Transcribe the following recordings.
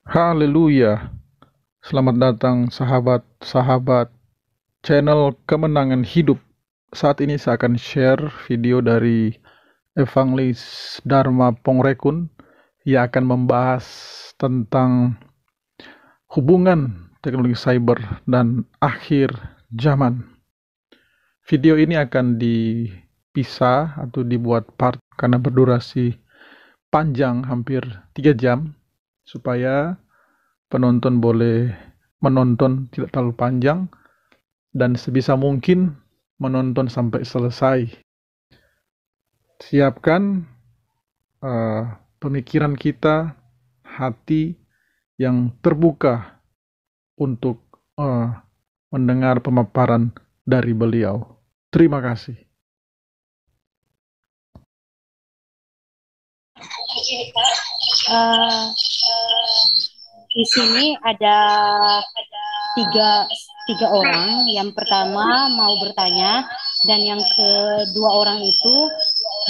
Haleluya. Selamat datang sahabat-sahabat channel Kemenangan Hidup. Saat ini saya akan share video dari Evangelis Dharma Pongrekun yang akan membahas tentang hubungan teknologi cyber dan akhir zaman. Video ini akan dipisah atau dibuat part karena berdurasi panjang hampir 3 jam supaya penonton boleh menonton tidak terlalu panjang dan sebisa mungkin menonton sampai selesai. Siapkan pemikiran kita, hati yang terbuka untuk mendengar pemaparan dari beliau. Terima kasih. Di sini ada tiga orang. Yang pertama mau bertanya dan yang kedua orang itu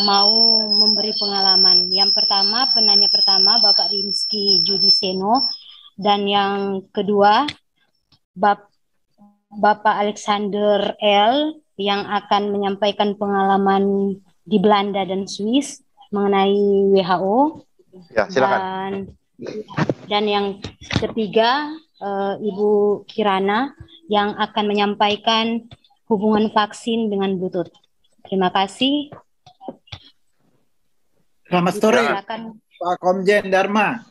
mau memberi pengalaman. Yang pertama, penanya pertama Bapak Rimski Judiseno, dan yang kedua Bapak Alexander L yang akan menyampaikan pengalaman di Belanda dan Swiss mengenai WHO. Ya, silakan. Dan yang ketiga, Ibu Kirana yang akan menyampaikan hubungan vaksin dengan Bluetooth. Terima kasih. Selamat sore, Pak Komjen Dharma.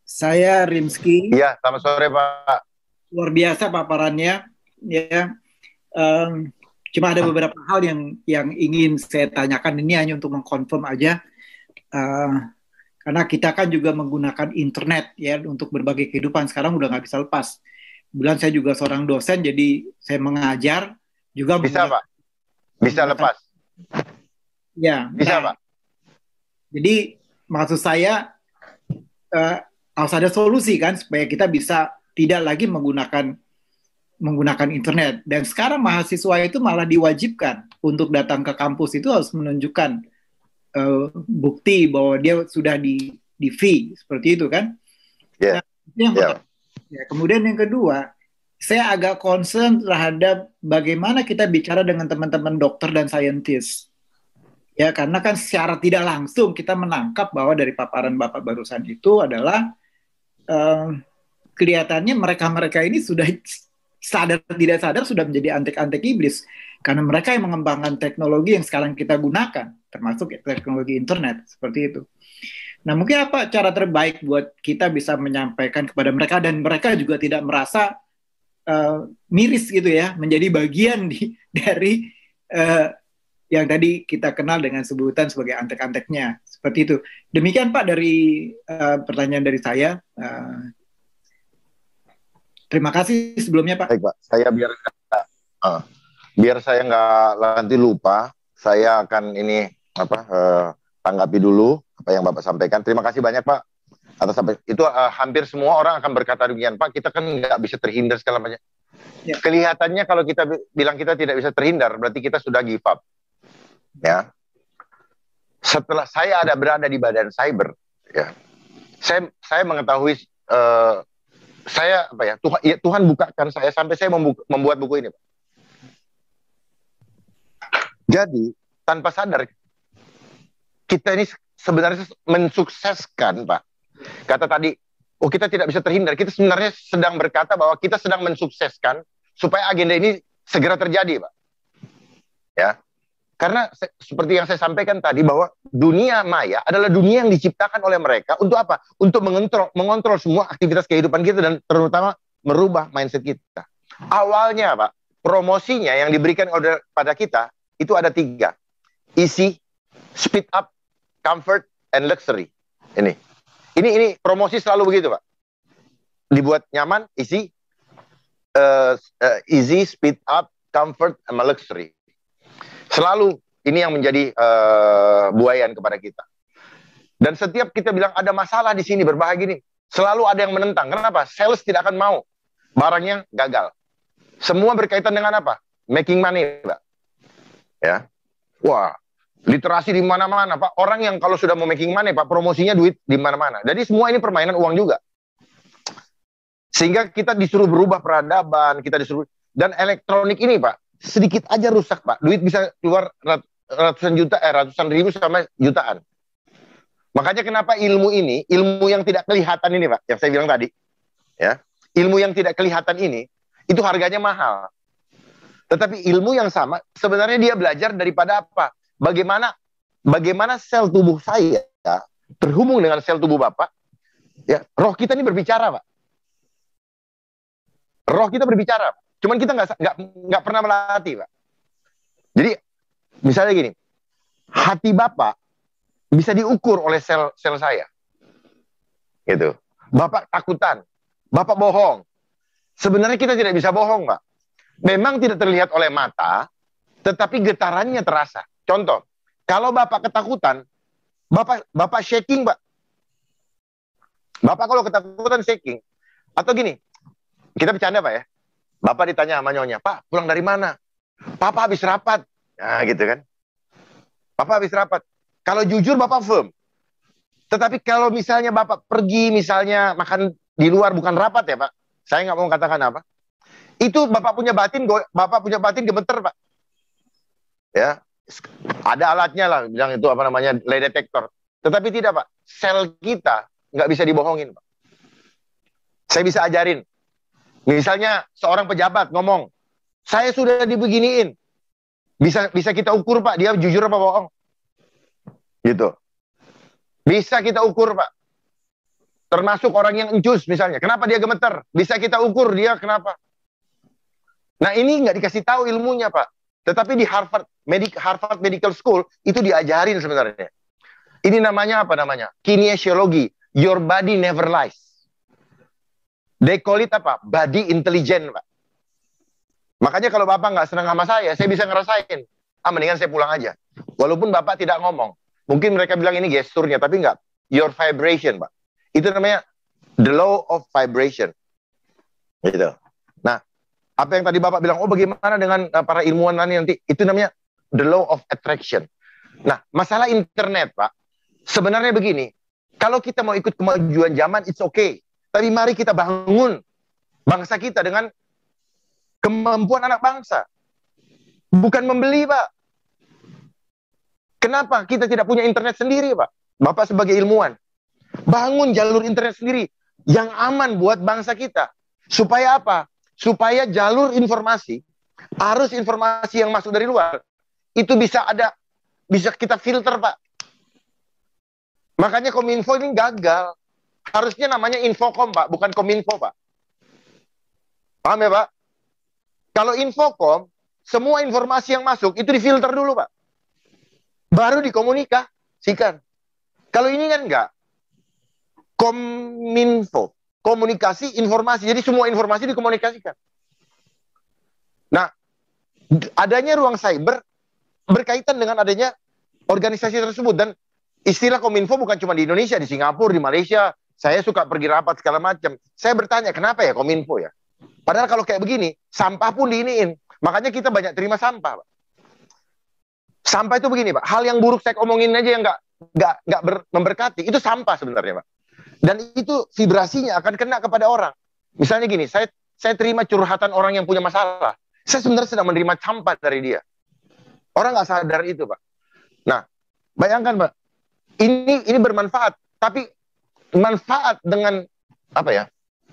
Saya Rimski. Iya, selamat sore, Pak. Luar biasa paparannya. Ya, cuma ada beberapa hal yang ingin saya tanyakan. Ini hanya untuk mengkonfirm aja. Karena kita kan juga menggunakan internet ya untuk berbagai kehidupan. Sekarang udah nggak bisa lepas. Kebetulan saya juga seorang dosen, jadi saya mengajar juga. Bisa, Pak? Bisa lepas? Ya. Bisa, Pak? Jadi maksud saya harus ada solusi kan supaya kita bisa tidak lagi menggunakan internet. Dan sekarang mahasiswa itu malah diwajibkan untuk datang ke kampus itu harus menunjukkan bukti bahwa dia sudah di fee seperti itu kan. Yeah. Nah, kemudian yang kedua, saya agak concern terhadap bagaimana kita bicara dengan teman-teman dokter dan saintis. Ya, karena kan secara tidak langsung kita menangkap bahwa dari paparan Bapak barusan itu adalah kelihatannya mereka ini sudah sadar tidak sadar sudah menjadi antek-antek iblis. Karena mereka yang mengembangkan teknologi yang sekarang kita gunakan, termasuk teknologi internet, seperti itu. Nah, mungkin apa cara terbaik buat kita bisa menyampaikan kepada mereka, dan mereka juga tidak merasa miris gitu ya, menjadi bagian dari yang tadi kita kenal dengan sebutan sebagai antek-anteknya, seperti itu. Demikian Pak dari pertanyaan dari saya. Terima kasih sebelumnya Pak. Baik, Pak. Saya biar saya nggak nanti lupa, saya akan ini tanggapi dulu apa yang Bapak sampaikan. Terima kasih banyak Pak atas itu. Hampir semua orang akan berkata demikian, Pak. Kita kan nggak bisa terhindar segala macam. Ya. Kelihatannya kalau kita bilang kita tidak bisa terhindar, berarti kita sudah give up. Ya. Setelah saya berada di badan cyber, ya, saya mengetahui. Tuhan bukakan saya sampai saya membuat buku ini, Pak. Jadi tanpa sadar kita ini sebenarnya mensukseskan, Pak. Kata tadi, kita tidak bisa terhindar. Kita sebenarnya sedang berkata bahwa kita sedang mensukseskan supaya agenda ini segera terjadi, Pak. Ya, karena seperti yang saya sampaikan tadi bahwa dunia maya adalah dunia yang diciptakan oleh mereka untuk apa? Untuk mengontrol semua aktivitas kehidupan kita dan terutama merubah mindset kita. Awalnya, Pak, promosinya yang diberikan pada kita itu ada 3. Easy, speed up, comfort, and luxury. Ini promosi selalu begitu, Pak. Dibuat nyaman, easy, speed up, comfort, and luxury. Selalu ini yang menjadi buayan kepada kita. Dan setiap kita bilang ada masalah di sini, berbahaya gini, selalu ada yang menentang. Kenapa? Sales tidak akan mau. Barangnya gagal. Semua berkaitan dengan apa? Making money, Pak. Ya. Wah, literasi di mana-mana, Pak. Orang yang kalau sudah mau making money, Pak, promosinya duit di mana-mana. Jadi semua ini permainan uang juga. Sehingga kita disuruh berubah peradaban, kita disuruh, dan elektronik ini Pak, sedikit aja rusak Pak. Duit bisa keluar ratusan juta, ratusan ribu sampai jutaan. Makanya kenapa ilmu ini, ilmu yang tidak kelihatan ini Pak, yang saya bilang tadi, ya, ilmu yang tidak kelihatan ini, itu harganya mahal. Tetapi ilmu yang sama, sebenarnya dia belajar daripada apa? Bagaimana sel tubuh saya terhubung dengan sel tubuh Bapak, ya, roh kita ini berbicara Pak. Roh kita berbicara, cuman kita nggak pernah melatih Pak. Jadi misalnya gini, hati Bapak bisa diukur oleh sel saya, gitu. Bapak takutan, Bapak bohong. Sebenarnya kita tidak bisa bohong Pak. Memang tidak terlihat oleh mata, tetapi getarannya terasa. Contoh, kalau Bapak ketakutan, Bapak shaking Pak. Bapak kalau ketakutan shaking. Atau gini, kita bercanda Pak ya. Bapak ditanya sama nyonya, Pak pulang dari mana? Papa habis rapat. Nah gitu kan. Bapak habis rapat. Kalau jujur Bapak firm. Tetapi kalau misalnya Bapak pergi, misalnya makan di luar, bukan rapat ya Pak. Saya nggak mau katakan apa. Itu Bapak punya batin gemeter Pak. Ya, ada alatnya lah, bilang itu apa namanya, lie detector. Tetapi tidak Pak, sel kita nggak bisa dibohongin Pak. Saya bisa ajarin. Misalnya seorang pejabat ngomong, saya sudah dibeginiin. Bisa kita ukur Pak, dia jujur apa bohong. Gitu. Bisa kita ukur Pak. Termasuk orang yang encus misalnya. Kenapa dia gemeter? Bisa kita ukur dia kenapa. Nah ini nggak dikasih tahu ilmunya Pak. Tetapi di Harvard Medical School itu diajarin sebenarnya. Ini namanya apa namanya? Kinesiologi. Your body never lies. They call it apa? Body intelligent Pak. Makanya kalau Bapak nggak senang sama saya bisa ngerasain. Mendingan saya pulang aja. Walaupun Bapak tidak ngomong. Mungkin mereka bilang ini gesturnya, tapi nggak. Your vibration Pak. Itu namanya the law of vibration. Gitu. Nah, apa yang tadi Bapak bilang, bagaimana dengan para ilmuwan nanti? Itu namanya the law of attraction. Nah, masalah internet, Pak, sebenarnya begini, kalau kita mau ikut kemajuan zaman, it's okay. Tapi mari kita bangun bangsa kita dengan kemampuan anak bangsa. Bukan membeli, Pak. Kenapa kita tidak punya internet sendiri, Pak? Bapak sebagai ilmuwan, bangun jalur internet sendiri yang aman buat bangsa kita. Supaya apa? Supaya jalur informasi, arus informasi yang masuk dari luar, itu bisa kita filter, Pak. Makanya Kominfo ini gagal. Harusnya namanya Infocom, Pak, bukan Kominfo, Pak. Paham ya, Pak? Kalau Infocom, semua informasi yang masuk itu difilter dulu, Pak. Baru dikomunikasikan. Kalau ini kan enggak. Kominfo, komunikasi informasi. Jadi semua informasi dikomunikasikan. Nah, adanya ruang cyber berkaitan dengan adanya organisasi tersebut. Dan istilah Kominfo bukan cuma di Indonesia, di Singapura, di Malaysia. Saya suka pergi rapat segala macam. Saya bertanya, kenapa ya Kominfo ya? Padahal kalau kayak begini, sampah pun diiniin. Makanya kita banyak terima sampah, Pak. Sampah itu begini, Pak. Hal yang buruk saya omongin aja yang nggak memberkati, itu sampah sebenarnya, Pak. Dan itu vibrasinya akan kena kepada orang. Misalnya gini, saya terima curhatan orang yang punya masalah. Saya sebenarnya sedang menerima sampah dari dia. Orang nggak sadar itu, Pak. Nah, bayangkan, Pak. Ini bermanfaat, tapi manfaat dengan apa ya?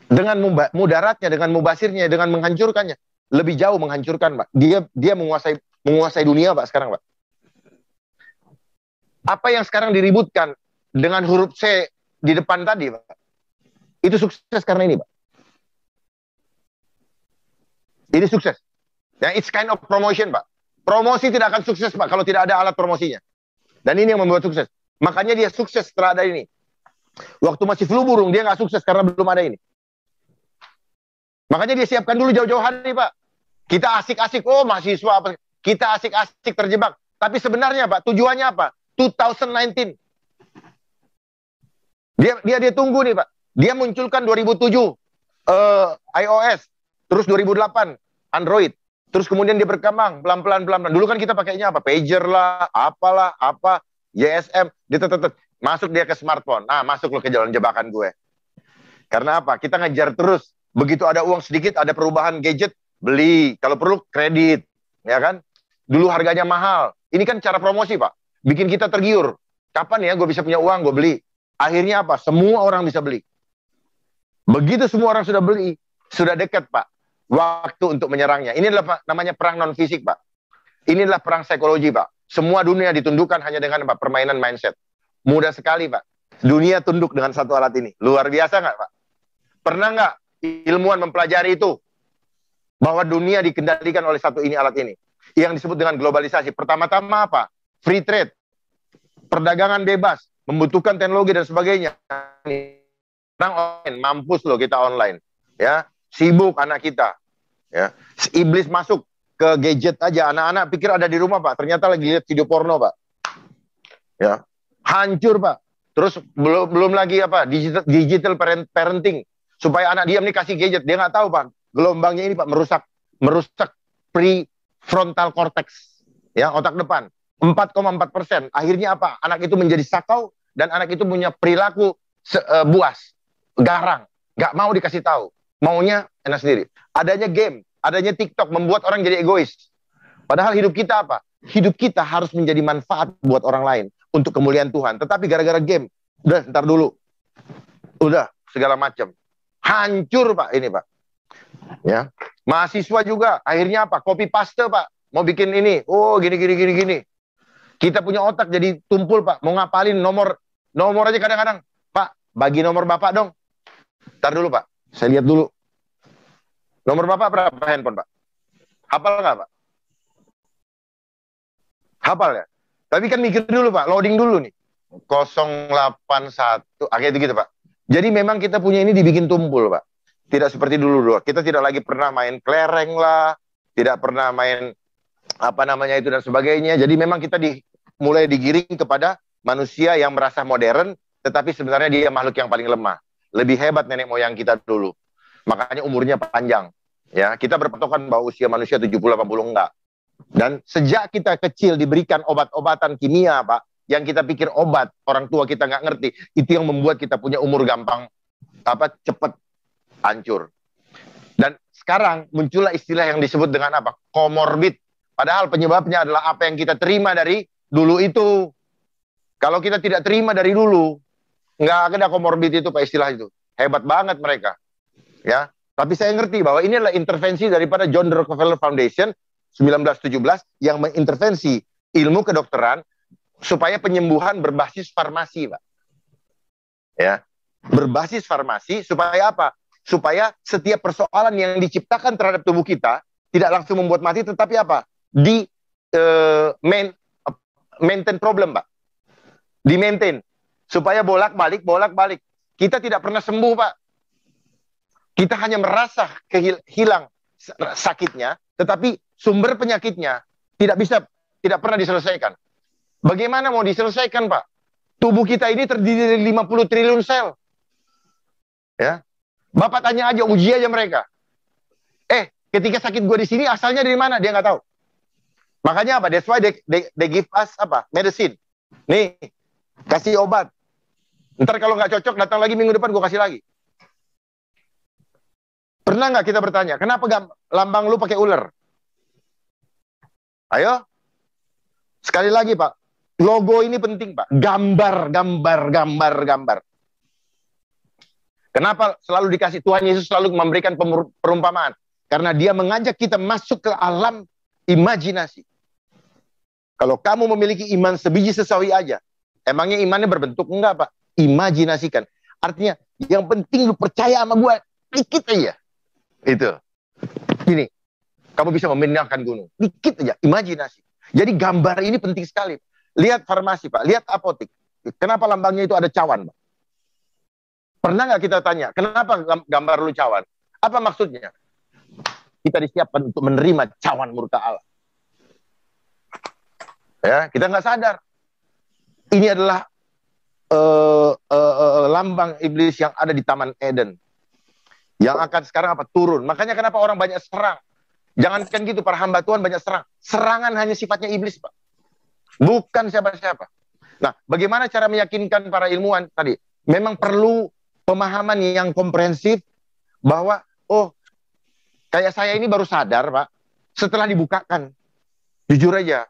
Dengan mudaratnya, dengan mubasirnya, dengan menghancurkannya, lebih jauh menghancurkan, Pak. Dia menguasai dunia, Pak, sekarang, Pak. Apa yang sekarang diributkan dengan huruf C di depan tadi, Pak, itu sukses karena ini, Pak. Ini sukses. Ya, it's kind of promotion, Pak. Promosi tidak akan sukses, Pak, kalau tidak ada alat promosinya. Dan ini yang membuat sukses. Makanya dia sukses setelah ada ini. Waktu masih flu burung, dia nggak sukses karena belum ada ini. Makanya dia siapkan dulu jauh-jauh hari, Pak. Kita asik-asik, mahasiswa apa? Kita asik-asik terjebak. Tapi sebenarnya, Pak, tujuannya apa? 2019. Dia tunggu nih, Pak. Dia munculkan 2007 iOS, terus 2008 Android, terus kemudian dia berkembang pelan-pelan. Dulu kan kita pakainya apa? Pager lah, apalah, YSM, masuk dia ke smartphone. Nah, masuk lo ke jalan jebakan gue. Karena apa? Kita ngejar terus Begitu ada uang sedikit, ada perubahan gadget, beli. Kalau perlu kredit, ya kan? Dulu harganya mahal. Ini kan cara promosi, Pak. Bikin kita tergiur. Kapan ya gue bisa punya uang, gue beli. Akhirnya apa? Semua orang bisa beli. Begitu semua orang sudah beli, sudah dekat, Pak, waktu untuk menyerangnya. Ini adalah namanya perang non-fisik, Pak. Ini adalah perang psikologi, Pak. Semua dunia ditundukkan hanya dengan Pak, permainan mindset. Mudah sekali, Pak. Dunia tunduk dengan satu alat ini. Luar biasa nggak, Pak? Pernah nggak ilmuwan mempelajari itu? Bahwa dunia dikendalikan oleh satu ini alat ini. Yang disebut dengan globalisasi. Pertama-tama apa? Free trade. Perdagangan bebas. Membutuhkan teknologi dan sebagainya. Orang online, mampus loh kita online. Ya, sibuk anak kita. Ya, iblis masuk ke gadget aja. Anak-anak pikir ada di rumah, Pak. Ternyata lagi lihat video porno, Pak. Ya, hancur, Pak. Terus belum lagi apa? Digital parenting. Supaya anak diam nih kasih gadget. Dia nggak tahu, Pak. Gelombangnya ini, Pak, merusak prefrontal cortex. Ya, otak depan. 4,4%. Akhirnya apa? Anak itu menjadi sakau dan anak itu punya perilaku buas. Garang, nggak mau dikasih tahu, maunya enak sendiri. Adanya game, adanya TikTok membuat orang jadi egois. Padahal hidup kita apa? Hidup kita harus menjadi manfaat buat orang lain untuk kemuliaan Tuhan. Tetapi gara-gara game, udah ntar dulu, udah segala macam, hancur, Pak, ini, Pak. Ya, mahasiswa juga akhirnya apa? Copy paste, Pak. Mau bikin ini, oh gini. Kita punya otak jadi tumpul, Pak. Mau ngapalin nomor aja kadang-kadang, Pak. Bagi nomor Bapak dong. Ntar dulu, Pak. Saya lihat dulu. Nomor Bapak berapa handphone, Pak? Hafal nggak, Pak? Hafal ya? Tapi kan mikir dulu, Pak. Loading dulu nih. 081. Kayak gitu, Pak. Jadi memang kita punya ini dibikin tumpul, Pak. Tidak seperti dulu. Kita tidak lagi pernah main kelereng lah. Tidak pernah main apa namanya itu dan sebagainya. Jadi memang kita mulai digiring kepada manusia yang merasa modern, tetapi sebenarnya dia makhluk yang paling lemah. Lebih hebat nenek moyang kita dulu. Makanya umurnya panjang. Ya, kita berpatokan bahwa usia manusia 70-80 enggak. Dan sejak kita kecil diberikan obat-obatan kimia, Pak, yang kita pikir obat, orang tua kita nggak ngerti, itu yang membuat kita punya umur gampang, cepat hancur. Dan sekarang muncullah istilah yang disebut dengan apa? Komorbid. Padahal penyebabnya adalah apa yang kita terima dari dulu itu. Kalau kita tidak terima dari dulu, nggak ada komorbid itu, Pak, istilah itu. Hebat banget mereka. Ya, tapi saya ngerti bahwa ini adalah intervensi daripada John D. Rockefeller Foundation 1917 yang mengintervensi ilmu kedokteran supaya penyembuhan berbasis farmasi, Pak. Ya, berbasis farmasi supaya apa? Supaya setiap persoalan yang diciptakan terhadap tubuh kita tidak langsung membuat mati, tetapi apa? Maintain problem, Pak. Di-maintain. Supaya bolak-balik. Kita tidak pernah sembuh, Pak. Kita hanya merasa hilang sakitnya, tetapi sumber penyakitnya tidak pernah diselesaikan. Bagaimana mau diselesaikan, Pak? Tubuh kita ini terdiri dari 50 triliun sel. Ya. Bapak tanya aja, uji aja mereka. Ketika sakit gue di sini, asalnya dari mana? Dia nggak tahu. Makanya apa? That's why they give us apa? Medicine. Nih, kasih obat. Ntar kalau nggak cocok, datang lagi minggu depan, gue kasih lagi. Pernah nggak kita bertanya, kenapa lambang lu pakai ular? Ayo. Sekali lagi, Pak. Logo ini penting, Pak. Gambar. Kenapa selalu dikasih? Tuhan Yesus selalu memberikan perumpamaan. Karena dia mengajak kita masuk ke alam imajinasi. Kalau kamu memiliki iman sebiji sesawi aja, emangnya imannya berbentuk? Enggak, Pak. Imajinasikan. Artinya, yang penting lu percaya sama gue dikit aja. Itu. Gini, kamu bisa memindahkan gunung. Dikit aja, imajinasi. Jadi gambar ini penting sekali. Lihat farmasi, Pak. Lihat apotek. Kenapa lambangnya itu ada cawan, Pak? Pernah nggak kita tanya, kenapa gambar lu cawan? Apa maksudnya? Kita disiapkan untuk menerima cawan murka Allah. Ya, kita nggak sadar. Ini adalah lambang iblis yang ada di Taman Eden. Yang akan sekarang apa? Turun. Makanya kenapa orang banyak serang. Jangankan gitu, para hamba Tuhan banyak serang. Serangan hanya sifatnya iblis, Pak. Bukan siapa-siapa. Nah, bagaimana cara meyakinkan para ilmuwan tadi? Memang perlu pemahaman yang komprehensif bahwa Oh, kayak saya ini baru sadar, Pak, setelah dibukakan. Jujur aja,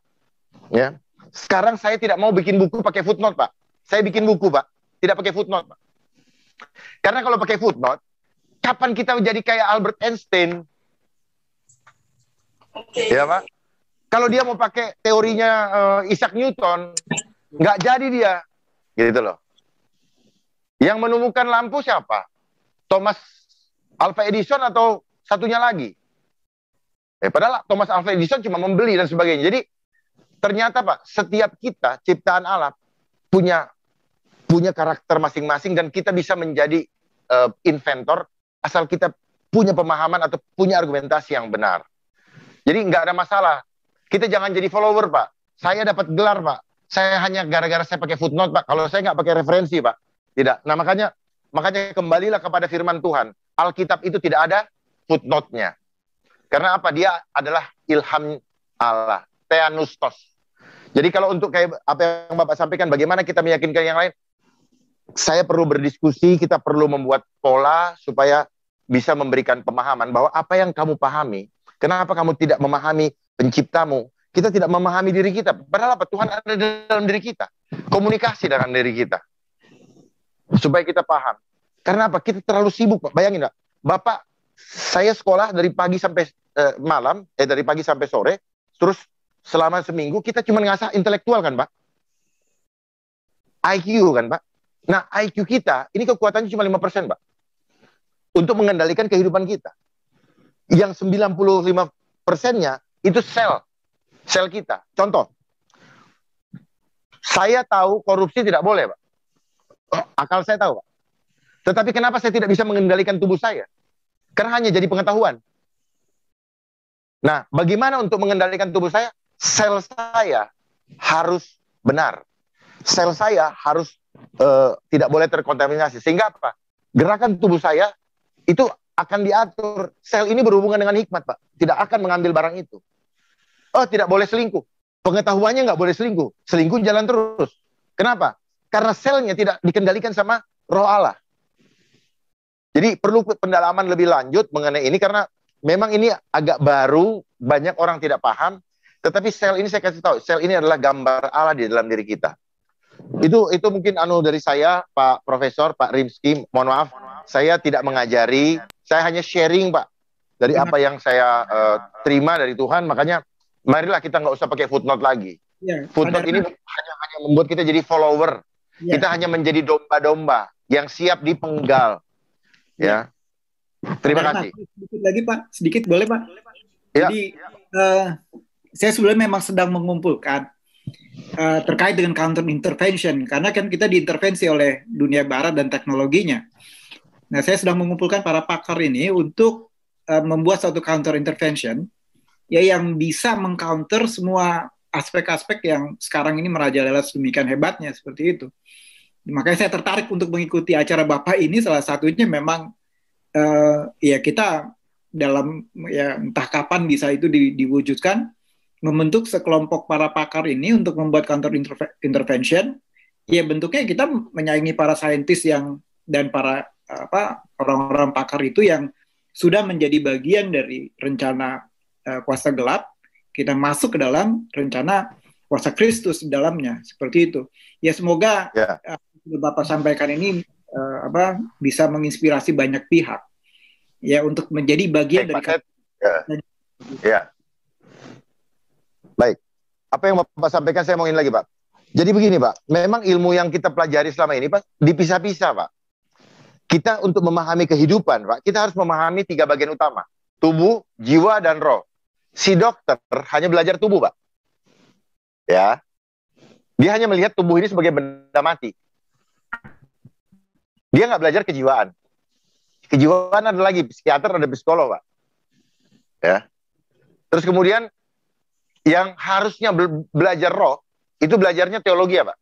ya. Sekarang saya tidak mau bikin buku pakai footnote, Pak. Saya bikin buku, Pak, tidak pakai footnote, Pak. Karena kalau pakai footnote, kapan kita menjadi kayak Albert Einstein? Ya, Pak. Kalau dia mau pakai teorinya Isaac Newton, nggak jadi dia, gitu loh. Yang menemukan lampu siapa? Thomas Alva Edison atau satunya lagi? Padahal Thomas Alva Edison cuma membeli dan sebagainya. Jadi ternyata, Pak, setiap kita ciptaan Allah punya karakter masing-masing dan kita bisa menjadi inventor asal kita punya pemahaman atau punya argumentasi yang benar. Jadi nggak ada masalah. Kita jangan jadi follower, Pak. Saya dapat gelar, Pak. Saya hanya gara-gara saya pakai footnote, Pak. Kalau saya nggak pakai referensi, Pak. Tidak. Nah, makanya kembalilah kepada firman Tuhan. Alkitab itu tidak ada footnote-nya. Karena apa? Dia adalah ilham Allah. Theanustos. Jadi kalau untuk kayak apa yang Bapak sampaikan, bagaimana kita meyakinkan yang lain? Saya perlu berdiskusi, kita perlu membuat pola supaya bisa memberikan pemahaman bahwa apa yang kamu pahami, kenapa kamu tidak memahami penciptamu? Kita tidak memahami diri kita. Padahal apa? Tuhan ada dalam diri kita. Komunikasi dengan diri kita. Supaya kita paham. Karena apa? Kita terlalu sibuk, Pak. Bayangin, Pak. Bapak, saya sekolah dari pagi sampai malam, dari pagi sampai sore, terus selama seminggu kita cuma ngasah intelektual kan, Pak? IQ kan, Pak? Nah, IQ kita, ini kekuatannya cuma 5%, Pak. Untuk mengendalikan kehidupan kita. Yang 95%-nya itu sel kita. Contoh, saya tahu korupsi tidak boleh, Pak. Akal saya tahu, Pak. Tetapi kenapa saya tidak bisa mengendalikan tubuh saya? Karena hanya jadi pengetahuan. Nah, bagaimana untuk mengendalikan tubuh saya? Sel saya harus benar. Sel saya harus tidak boleh terkontaminasi. Sehingga apa? Gerakan tubuh saya itu akan diatur. Sel ini berhubungan dengan hikmat, Pak. Tidak akan mengambil barang itu. Oh, tidak boleh selingkuh. Pengetahuannya nggak boleh selingkuh. Selingkuh jalan terus. Kenapa? Karena selnya tidak dikendalikan sama roh Allah. Jadi perlu pendalaman lebih lanjut mengenai ini karena memang ini agak baru, banyak orang tidak paham. Tetapi sel ini saya kasih tahu, sel ini adalah gambar Allah di dalam diri kita. Itu mungkin dari saya, Pak Profesor, Pak Rimski, mohon maaf, saya tidak mengajari, saya hanya sharing, Pak, dari apa yang saya terima dari Tuhan. Makanya marilah kita nggak usah pakai footnote lagi. Ya, footnote ini hanya membuat kita jadi follower. Ya. Kita hanya menjadi domba-domba yang siap dipenggal. Ya. Terima kasih. Sedikit lagi, Pak. Sedikit boleh, Pak? Ya. Jadi saya sebenarnya memang sedang mengumpulkan terkait dengan counter intervention karena kan kita diintervensi oleh dunia barat dan teknologinya. Nah, saya sedang mengumpulkan para pakar ini untuk membuat satu counter intervention ya yang bisa mengcounter semua aspek-aspek yang sekarang ini merajalela sedemikian hebatnya seperti itu. Makanya saya tertarik untuk mengikuti acara Bapak ini, salah satunya memang ya kita dalam ya entah kapan bisa itu diwujudkan, membentuk sekelompok para pakar ini untuk membuat counter intervention. Ya bentuknya kita menyaingi para saintis yang dan para orang-orang pakar itu yang sudah menjadi bagian dari rencana kuasa gelap. Kita masuk ke dalam rencana kuasa Kristus di dalamnya, seperti itu. Ya semoga Bapak sampaikan ini bisa menginspirasi banyak pihak ya untuk menjadi bagian dari Baik. Apa yang Bapak sampaikan saya mau ingin lagi, Pak. Jadi begini, Pak. Memang ilmu yang kita pelajari selama ini, Pak, dipisah-pisah, Pak. Kita untuk memahami kehidupan, Pak, kita harus memahami 3 bagian utama. Tubuh, jiwa, dan roh. Si dokter hanya belajar tubuh, Pak. Ya. Dia hanya melihat tubuh ini sebagai benda mati. Dia nggak belajar kejiwaan. Kejiwaan ada lagi, psikiater, ada psikolog, Pak. Ya. Terus kemudian yang harusnya belajar roh, itu belajarnya teologi ya, Pak.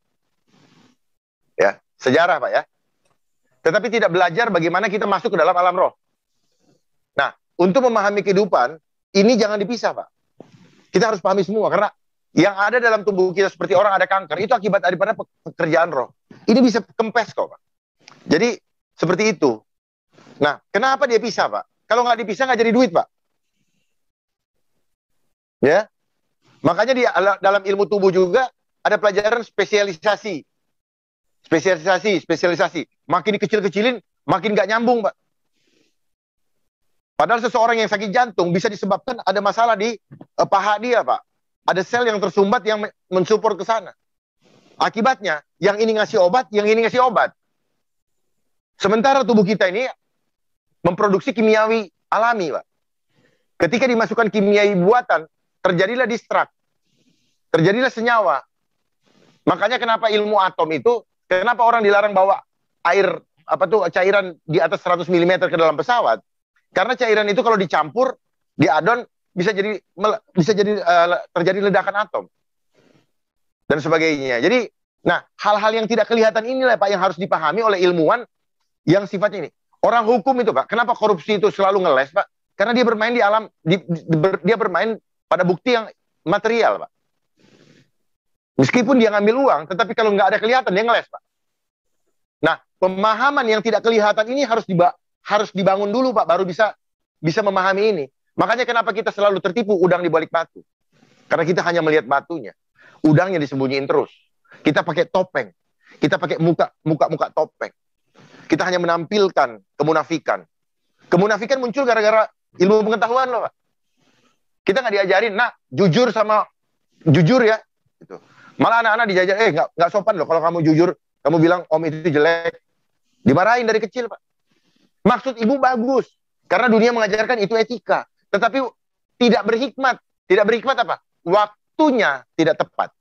Ya, sejarah, Pak, ya. Tetapi tidak belajar bagaimana kita masuk ke dalam alam roh. Nah, untuk memahami kehidupan, ini jangan dipisah, Pak. Kita harus pahami semua, karena yang ada dalam tubuh kita seperti orang ada kanker, itu akibat daripada pekerjaan roh. Ini bisa kempes kok, Pak. Jadi, seperti itu. Nah, kenapa dia pisah, Pak? Kalau nggak dipisah nggak jadi duit, Pak. Ya, makanya di dalam ilmu tubuh juga ada pelajaran spesialisasi. Spesialisasi. Makin dikecil-kecilin, makin nggak nyambung, Pak. Padahal seseorang yang sakit jantung bisa disebabkan ada masalah di paha dia, Pak. Ada sel yang tersumbat yang mensupport ke sana. Akibatnya, yang ini ngasih obat, yang ini ngasih obat. Sementara tubuh kita ini memproduksi kimiawi alami, Pak. Ketika dimasukkan kimiawi buatan, terjadilah distrak. Terjadilah senyawa. Makanya kenapa ilmu atom itu, kenapa orang dilarang bawa air, cairan di atas 100 mm ke dalam pesawat? Karena cairan itu kalau dicampur, diadon, bisa jadi terjadi ledakan atom. Dan sebagainya. Jadi, nah, hal-hal yang tidak kelihatan inilah, Pak, yang harus dipahami oleh ilmuwan yang sifatnya ini. Orang hukum itu, Pak, kenapa korupsi itu selalu ngeles, Pak? Karena dia bermain di alam, dia bermain pada bukti yang material, Pak. Meskipun dia ngambil uang, tetapi kalau nggak ada kelihatan, dia ngeles, Pak. Nah, pemahaman yang tidak kelihatan ini harus dibangun dulu, Pak, baru bisa memahami ini. Makanya kenapa kita selalu tertipu udang di balik batu? Karena kita hanya melihat batunya. Udangnya disembunyiin terus. Kita pakai topeng. Kita pakai muka topeng. Kita hanya menampilkan kemunafikan. Kemunafikan muncul gara-gara ilmu pengetahuan loh, Pak. Kita nggak diajarin, nah, jujur ya. Gitu. Malah anak-anak dijajar, nggak sopan loh kalau kamu jujur, kamu bilang om itu jelek. Dimarahin dari kecil, Pak. Maksud ibu bagus. Karena dunia mengajarkan itu etika. Tetapi tidak berhikmat. Tidak berhikmat apa? Waktunya tidak tepat.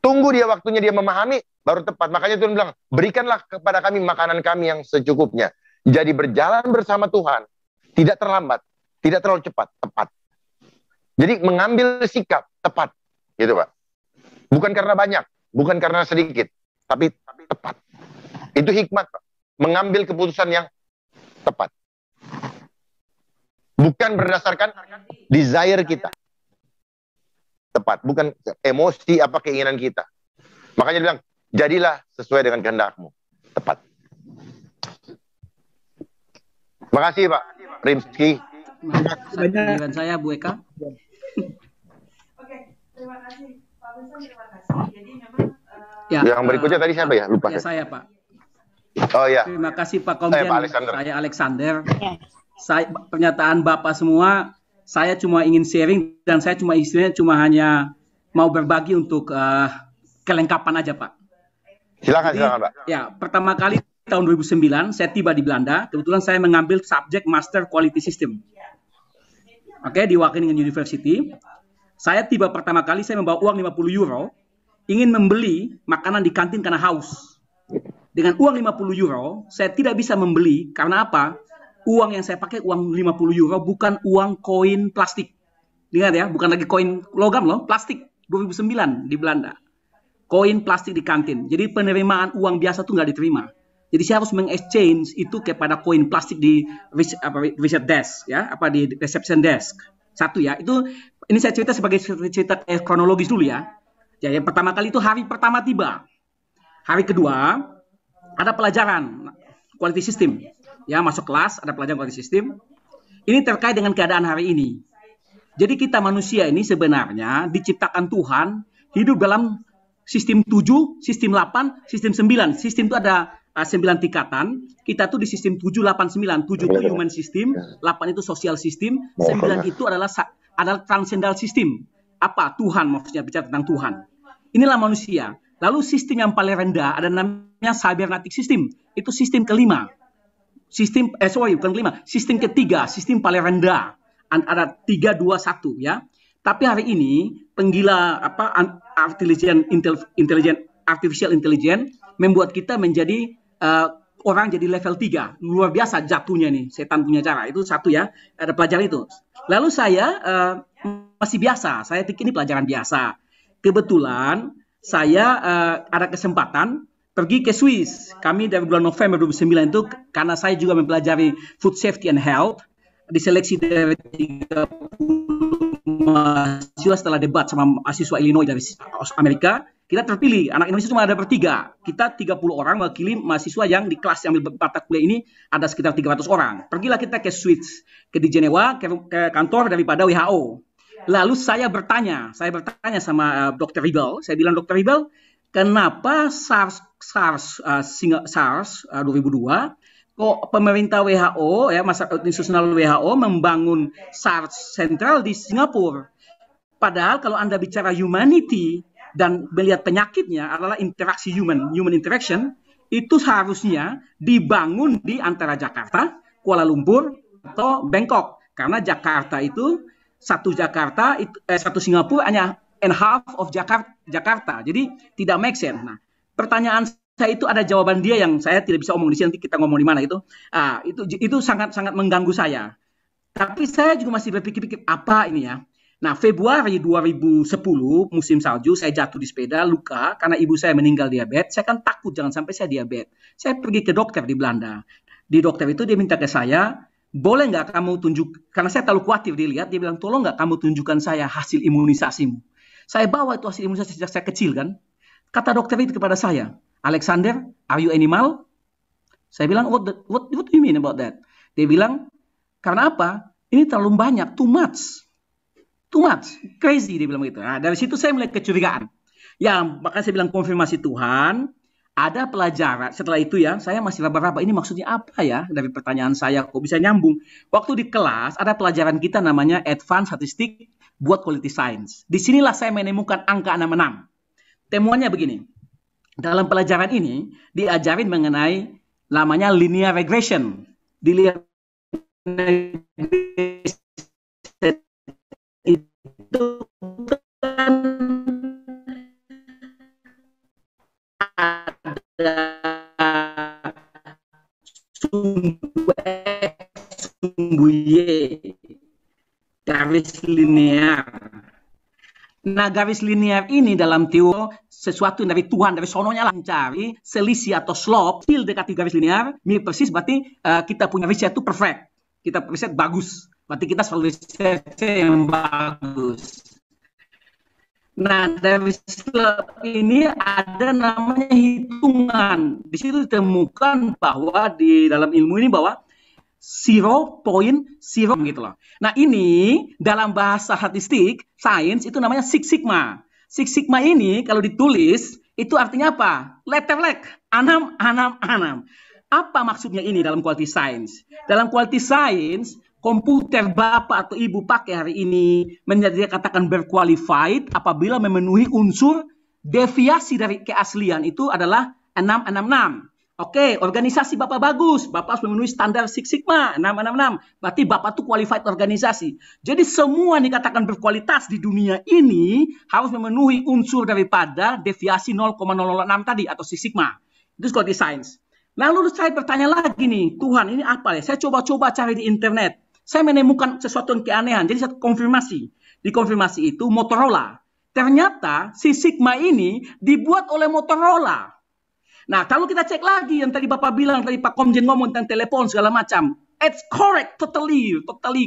Tunggu dia waktunya dia memahami, baru tepat. Makanya Tuhan bilang, berikanlah kepada kami makanan kami yang secukupnya. Jadi berjalan bersama Tuhan. Tidak terlambat. Tidak terlalu cepat. Tepat. Jadi mengambil sikap tepat. Gitu, Pak. Bukan karena banyak. Bukan karena sedikit. Tapi tepat. Itu hikmat, Pak. Mengambil keputusan yang tepat. Bukan berdasarkan desire kita. Tepat. Bukan emosi apa keinginan kita. Makanya dia bilang, jadilah sesuai dengan kehendakmu. Tepat. Makasih, Pak Rimski. Dengan saya, Bu Eka. Oke, terima kasih. Pak Benson, terima kasih. Jadi memang... yang berikutnya tadi siapa ya? Lupa. Ya, saya, Pak. Oh ya. Terima kasih Pak Komjen. Saya Alexander. Ya. Saya pernyataan Bapak semua, saya cuma ingin sharing dan saya cuma hanya mau berbagi untuk kelengkapan aja, Pak. Silakan Pak. Ya, pertama kali tahun 2009 saya tiba di Belanda. Kebetulan saya mengambil subjek Master Quality System. Oke, di Wageningen University. Saya tiba pertama kali saya membawa uang 50 euro, ingin membeli makanan di kantin karena haus. Dengan uang 50 euro, saya tidak bisa membeli karena apa? Uang yang saya pakai uang 50 euro bukan uang koin plastik. Lihat ya, bukan lagi koin logam loh, plastik. 2009 di Belanda. Koin plastik di kantin. Jadi penerimaan uang biasa tuh nggak diterima. Jadi saya harus meng-exchange itu kepada koin plastik di research desk, ya, di reception desk. Satu ya, ini saya cerita sebagai cerita kronologis dulu ya. Ya, yang pertama kali itu hari pertama tiba. Hari kedua ada pelajaran quality system. Ya, masuk kelas ada pelajaran quality system. Ini terkait dengan keadaan hari ini. Jadi kita manusia ini sebenarnya diciptakan Tuhan hidup dalam sistem 7, sistem 8, sistem 9. Sistem itu ada 9 tingkatan. Kita tuh di sistem 7, 8, 9. 7 itu human system, 8 itu social system, 9 itu adalah transcendental system. Apa? Tuhan, maksudnya bicara tentang Tuhan. Inilah manusia. Lalu sistem yang paling rendah ada namanya cybernetic system. Itu sistem kelima. Sistem ketiga, sistem paling rendah. Ada 3, 2, 1 ya. Tapi hari ini penggila artificial intelligence membuat kita menjadi orang jadi level 3. Luar biasa jatuhnya nih, setan punya cara. Itu satu ya, ada pelajaran itu. Lalu saya masih biasa, saya pikir ini pelajaran biasa. Kebetulan saya ada kesempatan pergi ke Swiss. Kami dari bulan November 2009 itu karena saya juga mempelajari food safety and health, diseleksi dari 30 mahasiswa setelah debat sama mahasiswa Illinois dari Amerika. Kita terpilih, anak Indonesia cuma ada bertiga. Kita 30 orang mewakili mahasiswa yang di kelas yang ambil mata kuliah ini ada sekitar 300 orang. Pergilah kita ke Swiss, di Jenewa, ke kantor daripada WHO. Lalu saya bertanya sama Dr. Ribel, saya bilang, Dr. Ribel, kenapa SARS 2002 kok pemerintah WHO, ya, masyarakat institusional WHO membangun SARS sentral di Singapura? Padahal kalau Anda bicara humanity dan melihat penyakitnya adalah interaksi human interaction, itu seharusnya dibangun di antara Jakarta, Kuala Lumpur, atau Bangkok. Karena Jakarta itu, satu Singapura hanya half of Jakarta. Jadi tidak make sense. Nah, pertanyaan saya itu ada jawaban dia yang saya tidak bisa omong di sini, nanti kita ngomong di mana itu. Itu sangat-sangat mengganggu saya. Tapi saya juga masih berpikir-pikir apa ini ya. Nah, Februari 2010, musim salju, saya jatuh di sepeda, luka, karena ibu saya meninggal diabetes. Saya kan takut jangan sampai saya diabetes. Saya pergi ke dokter di Belanda. Di dokter itu dia minta ke saya, boleh nggak kamu tunjuk, karena saya terlalu khawatir dilihat, dia bilang, tolong nggak kamu tunjukkan saya hasil imunisasimu. Saya bawa itu hasil imunisasi sejak saya kecil kan. Kata dokter itu kepada saya, Alexander, are you animal? Saya bilang, what do you mean about that? Dia bilang, karena apa? Ini terlalu banyak, too much, crazy, dia bilang begitu. Nah, dari situ saya mulai kecurigaan. Ya, makanya saya bilang konfirmasi Tuhan, ada pelajaran. Setelah itu ya, saya masih raba-raba, ini maksudnya apa ya? Dari pertanyaan saya, kok bisa nyambung? Waktu di kelas, ada pelajaran kita namanya Advanced Statistik buat Quality Science. Disinilah saya menemukan angka 66. Temuannya begini, dalam pelajaran ini, diajarin mengenai namanya linear regression. Dilihat itu kan ada sumbu X, sumbu Y, garis linear. Nah, garis linear ini dalam teori sesuatu dari Tuhan, dari sononya lah, mencari selisih atau slope, dekati garis linear, mirip persis, berarti kita punya riset itu perfect. Kita riset bagus. Berarti kita selalu riset yang bagus. Nah, dari slope ini ada namanya hitungan. Di situ ditemukan bahwa di dalam ilmu ini bahwa 0.0 gitu loh. Nah, ini dalam bahasa statistik, sains itu namanya Six Sigma. Six Sigma ini kalau ditulis itu artinya apa? Letter leg, anam. Apa maksudnya ini dalam quality science? Dalam quality science, komputer bapak atau ibu pakai hari ini menjadi katakan berqualified apabila memenuhi unsur deviasi dari keaslian itu adalah 666. Oke, organisasi bapak bagus, bapak harus memenuhi standar Six Sigma 666. Berarti bapak tuh qualified organisasi. Jadi semua yang dikatakan berkualitas di dunia ini harus memenuhi unsur daripada deviasi 0,006 tadi atau Six Sigma. Itu quality science. Lalu saya bertanya lagi nih, Tuhan ini apa ya? Saya coba-coba cari di internet. Saya menemukan sesuatu yang keanehan. Jadi saya konfirmasi. Di konfirmasi itu Motorola. Ternyata Six Sigma ini dibuat oleh Motorola. Nah, kalau kita cek lagi yang tadi Bapak bilang, tadi Pak Komjen ngomong tentang telepon segala macam. It's correct, totally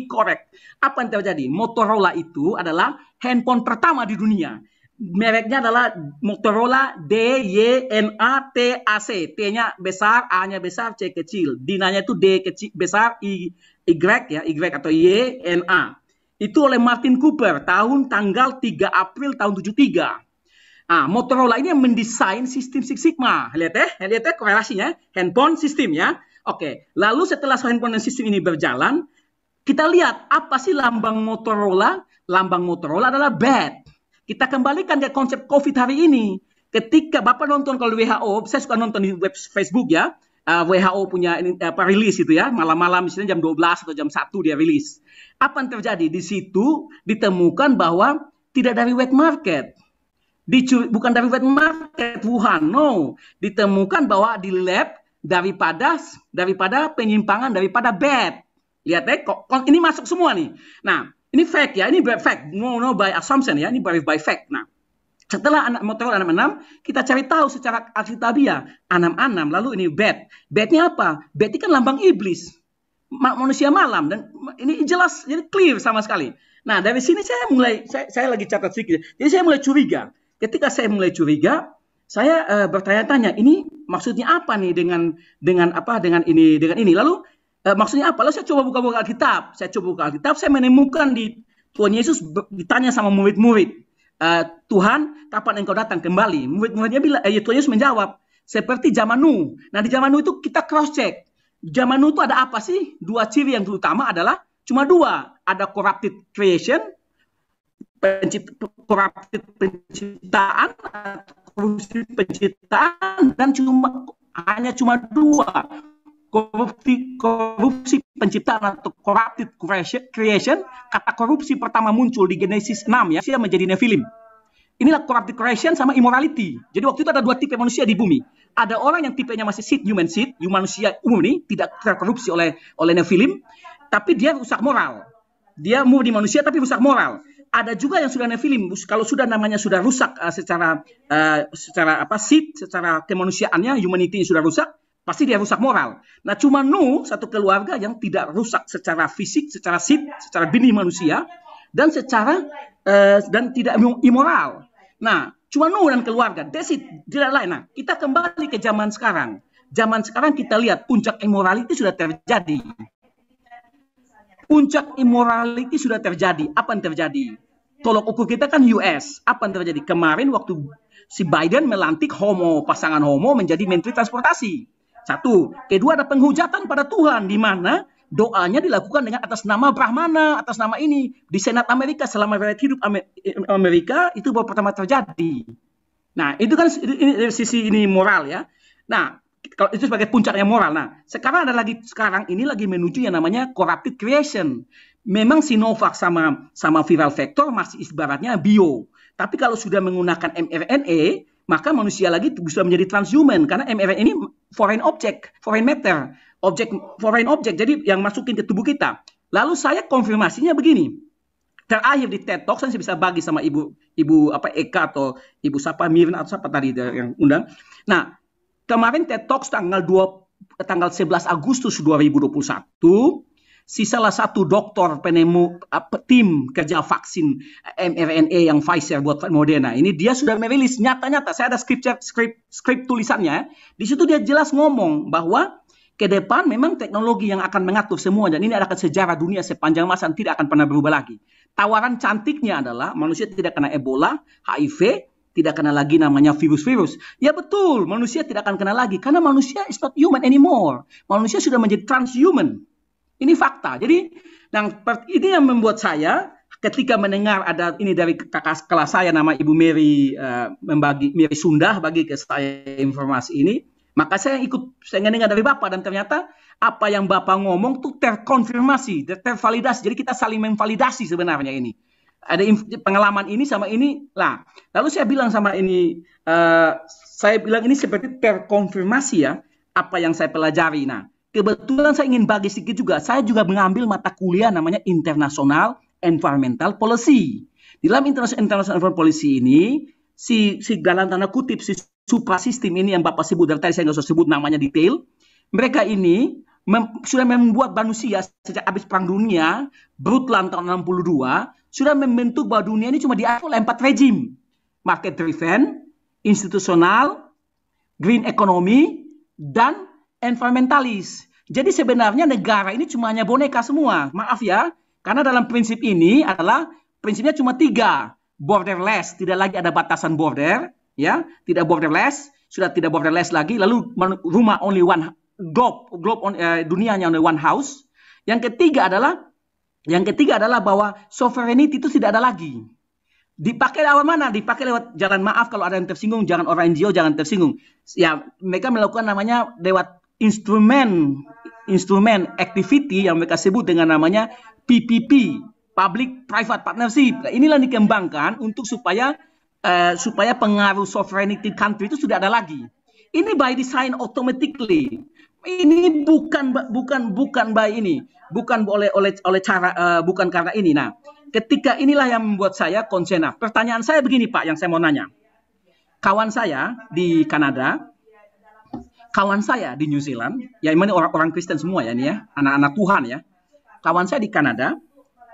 correct. Apa yang terjadi? Motorola itu adalah handphone pertama di dunia. Mereknya adalah Motorola DYNATAC. T-nya besar, A-nya besar, C kecil. D-nya itu D kecil besar, Y ya, Y atau YNA. Itu oleh Martin Cooper tanggal 3 April tahun 73. Motorola ini yang mendesain sistem Six Sigma. Lihat ya korelasinya, handphone sistem ya. Oke, lalu setelah handphone dan sistem ini berjalan, kita lihat apa sih lambang Motorola? Lambang Motorola adalah bat. Kita kembalikan ke konsep COVID hari ini. Ketika Bapak nonton kalau di WHO, saya suka nonton di web Facebook ya. WHO punya rilis itu ya, malam-malam misalnya jam 12 atau jam 1 dia rilis. Apa yang terjadi? Di situ ditemukan bahwa tidak dari wet market. Bukan dari wet market Wuhan, no. Ditemukan bahwa di lab daripada penyimpangan daripada bad. Lihat ini masuk semua nih. Nah, ini fact ya, ini fact, no by assumption ya, ini by fact. Nah, setelah Motorola 66, kita cari tahu secara alkitabiah 66, lalu ini bad. Badnya apa? Bad ini kan lambang iblis, manusia malam, dan ini jelas, jadi clear sama sekali. Nah, dari sini saya lagi catat sedikit. Jadi saya mulai curiga. ketika saya mulai curiga, saya bertanya-tanya, ini maksudnya apa nih dengan ini. Lalu maksudnya apa? Lalu saya coba buka Alkitab. Saya menemukan di Tuhan Yesus ditanya sama murid-murid, Tuhan, kapan engkau datang kembali? Murid-muridnya bilang, Tuhan Yesus menjawab, seperti zaman Nuh. Nah, di zaman Nuh itu kita cross check. Zaman Nuh itu ada apa sih? Dua ciri yang terutama adalah cuma dua. Ada corrupted creation, corrupted penciptaan, korupsi penciptaan, dan hanya cuma dua. Korupsi penciptaan atau corrupted creation. Kata korupsi pertama muncul di Genesis 6 ya, dia menjadi Nephilim. Inilah corrupted creation sama immorality. Jadi waktu itu ada dua tipe manusia di bumi. Ada orang yang tipenya masih human seed, manusia umum ini tidak terkorupsi oleh Nephilim, tapi dia rusak moral. Dia murni manusia tapi rusak moral. Ada juga yang sudah Nephilim, kalau sudah namanya sudah rusak secara seed, secara kemanusiaannya, humanity sudah rusak, pasti dia rusak moral. Nah, cuma Nuh, satu keluarga yang tidak rusak secara fisik, secara seed, secara benih manusia, dan tidak immoral. Nah, cuma Nuh dan keluarga, that's it, tidak lain. Nah, kita kembali ke zaman sekarang. Zaman sekarang kita lihat puncak immorality sudah terjadi. Puncak immorality sudah terjadi. Apa yang terjadi? Tolok ukur kita kan US. Apa yang terjadi? Kemarin waktu si Biden melantik pasangan homo menjadi menteri transportasi. Satu. Kedua, ada penghujatan pada Tuhan, di mana doanya dilakukan dengan atas nama Brahmana, atas nama ini. Di Senat Amerika, selama hidup Amerika, itu baru pertama terjadi. Nah, itu kan dari sisi ini moral ya. Nah, kalau itu sebagai puncaknya moral. Nah, sekarang ini lagi menuju yang namanya corrupted creation. Memang Sinovac sama viral vector masih ibaratnya bio. Tapi kalau sudah menggunakan mRNA, maka manusia lagi bisa menjadi transhuman karena mRNA ini foreign matter, foreign object. Jadi yang masukin ke tubuh kita. Lalu saya konfirmasinya begini. Terakhir di TED Talk saya bisa bagi sama ibu Eka atau ibu siapa Mirna atau siapa tadi yang undang. Nah, kemarin TED Talks tanggal 11 Agustus 2021, si salah satu dokter penemu tim kerja vaksin mRNA yang Pfizer buat Moderna ini, dia sudah merilis nyata-nyata. Saya ada skrip tulisannya. Di situ dia jelas ngomong bahwa ke depan memang teknologi yang akan mengatur semua, dan ini adalah sejarah dunia sepanjang masa dan tidak akan pernah berubah lagi. Tawaran cantiknya adalah manusia tidak kena Ebola, HIV, tidak kena lagi namanya virus-virus. Ya betul, manusia tidak akan kena lagi karena manusia is not human anymore. Manusia sudah menjadi transhuman. Ini fakta. Jadi, ini yang membuat saya ketika mendengar ada ini dari kakak kelas saya nama Ibu Mary Mary Sunda bagi ke saya informasi ini, maka saya dengar dari Bapak, dan ternyata apa yang Bapak ngomong tuh terkonfirmasi, tervalidasi. Jadi kita saling memvalidasi sebenarnya ini. Ada pengalaman ini sama ini lah. Lalu saya bilang sama ini, saya bilang ini seperti terkonfirmasi ya apa yang saya pelajari. Nah, kebetulan saya ingin bagi sedikit juga. Saya juga mengambil mata kuliah namanya International Environmental Policy. Di dalam International Environmental Policy ini, si dalam tanda kutip si suprasistem ini yang Bapak sebut dari tadi, saya nggak usah sebut namanya detail. Mereka ini sudah membuat manusia sejak habis Perang Dunia, Brundtland tahun 62, sudah membentuk bahwa dunia ini cuma diatur oleh 4 rejim. Market driven, institusional, green economy, dan environmentalis. Jadi sebenarnya negara ini cuma hanya boneka semua. Maaf ya, karena dalam prinsip ini adalah prinsipnya cuma 3. Borderless, tidak lagi ada batasan border, ya, tidak borderless, sudah tidak borderless lagi. Lalu rumah only one globe dunianya only one house. Yang ketiga adalah bahwa sovereignty itu tidak ada lagi. Dipakai lewat mana? Dipakai lewat jalan maaf kalau ada yang tersinggung, jangan orang NGO jangan tersinggung. Ya, mereka melakukan namanya lewat instrumen activity yang mereka sebut dengan namanya PPP, Public Private Partnership. Nah, inilah dikembangkan untuk supaya pengaruh sovereignty country itu sudah ada lagi. Ini by design automatically. Ini bukan karena ini. Nah, ketika inilah yang membuat saya concern. Nah, pertanyaan saya begini Pak, yang saya mau nanya. Kawan saya di Kanada, kawan saya di New Zealand, ya ini orang Kristen semua ya ini ya, anak-anak Tuhan ya. Kawan saya di Kanada,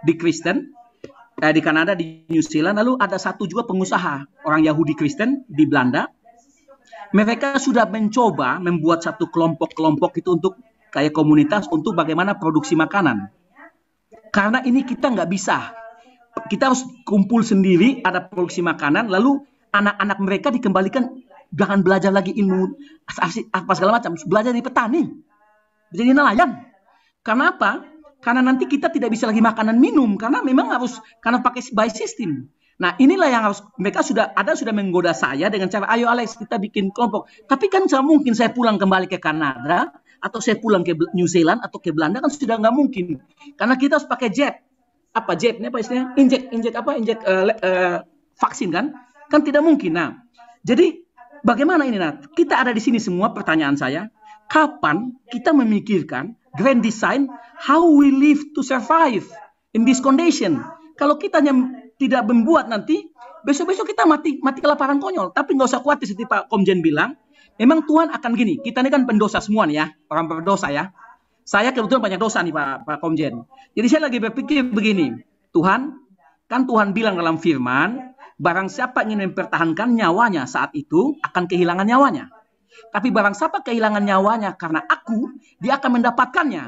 di Kristen, di Kanada, di New Zealand, lalu ada satu juga pengusaha orang Yahudi Kristen di Belanda. Mereka sudah mencoba membuat satu kelompok-kelompok itu untuk kayak komunitas untuk bagaimana produksi makanan. Karena ini kita nggak bisa. Kita harus kumpul sendiri, ada produksi makanan, lalu anak-anak mereka dikembalikan, jangan belajar lagi ilmu apa segala macam, belajar dari petani, jadi nelayan. Karena apa? Karena nanti kita tidak bisa lagi makanan minum, karena memang harus, karena pakai by system. Nah, inilah yang harus, mereka sudah menggoda saya dengan cara, ayo Alex, kita bikin kelompok. Tapi kan nggak mungkin saya pulang kembali ke Kanada, atau saya pulang ke New Zealand, atau ke Belanda, kan sudah nggak mungkin. Karena kita harus pakai jab. Apa jab? Ini apa istilahnya? Injek vaksin kan? Kan tidak mungkin. Nah, jadi bagaimana ini? Nah, kita ada di sini semua, pertanyaan saya, kapan kita memikirkan grand design, how we live to survive in this condition? Kalau kita tidak membuat nanti, besok-besok kita mati kelaparan konyol. Tapi nggak usah khawatir, seperti Pak Komjen bilang, memang Tuhan akan gini, kita ini kan pendosa semua nih ya, orang berdosa ya. Saya kebetulan banyak dosa nih Pak Komjen. Jadi saya lagi berpikir begini, Tuhan, kan Tuhan bilang dalam firman, barang siapa ingin mempertahankan nyawanya saat itu, akan kehilangan nyawanya. Tapi barang siapa kehilangan nyawanya karena aku, dia akan mendapatkannya.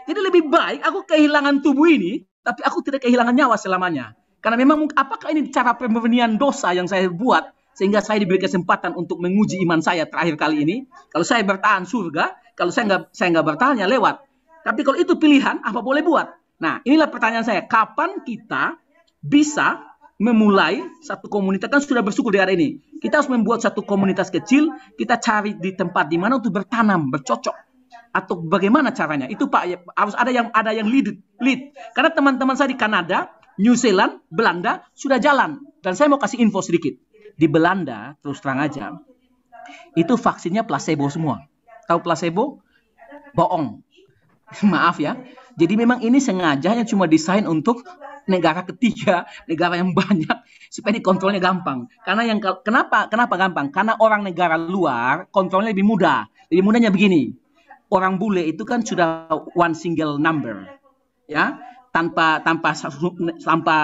Jadi lebih baik aku kehilangan tubuh ini, tapi aku tidak kehilangan nyawa selamanya. Karena memang apakah ini cara pemurnian dosa yang saya buat, sehingga saya diberi kesempatan untuk menguji iman saya terakhir kali ini. Kalau saya bertahan surga, kalau saya nggak bertahan ya lewat. Tapi kalau itu pilihan, apa boleh buat? Nah, inilah pertanyaan saya. Kapan kita bisa memulai satu komunitas? Kan sudah bersyukur di hari ini. Kita harus membuat satu komunitas kecil, kita cari di tempat di mana untuk bertanam, bercocok. Atau bagaimana caranya? Itu Pak, harus ada yang lead. Karena teman-teman saya di Kanada, New Zealand, Belanda sudah jalan. Dan saya mau kasih info sedikit. Di Belanda, terus terang aja, itu vaksinnya placebo semua. Tahu placebo? Bohong. Maaf ya. Jadi memang ini sengaja yang cuma desain untuk negara ketiga, negara yang banyak, supaya dikontrolnya gampang. Karena kenapa gampang? Karena orang negara luar kontrolnya lebih mudah. Lebih mudahnya begini. Orang bule itu kan sudah one single number. Ya. Tanpa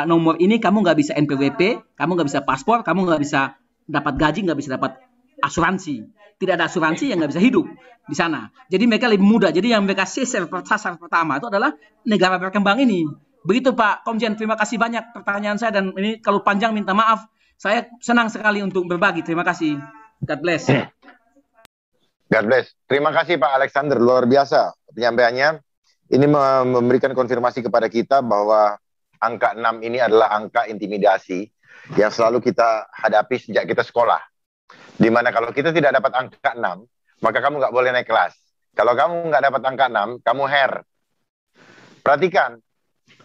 nomor ini kamu nggak bisa NPWP, kamu nggak bisa paspor, kamu nggak bisa dapat gaji, nggak bisa dapat asuransi. Tidak ada asuransi yang nggak bisa hidup di sana. Jadi mereka lebih mudah. Jadi yang mereka sasar pertama itu adalah negara berkembang ini. Begitu Pak Komjen, terima kasih banyak pertanyaan saya, dan ini kalau panjang minta maaf. Saya senang sekali untuk berbagi. Terima kasih. God bless. God bless. Terima kasih Pak Alexander, luar biasa penyampaiannya. Ini memberikan konfirmasi kepada kita bahwa angka 6 ini adalah angka intimidasi yang selalu kita hadapi sejak kita sekolah. Dimana kalau kita tidak dapat angka 6, maka kamu nggak boleh naik kelas. Kalau kamu nggak dapat angka 6, kamu hair. Perhatikan,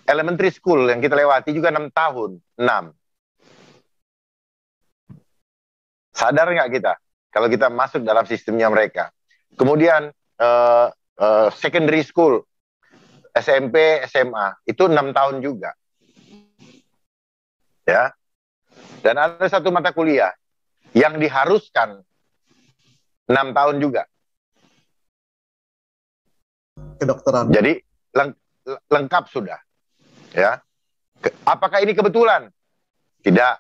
elementary school yang kita lewati juga 6 tahun. 6. Sadar nggak kita? Kalau kita masuk dalam sistemnya mereka. Kemudian, secondary school, SMP, SMA, itu 6 tahun juga. Ya. Dan ada satu mata kuliah yang diharuskan 6 tahun juga. Kedokteran. Jadi lengkap sudah. Ya. Apakah ini kebetulan? Tidak.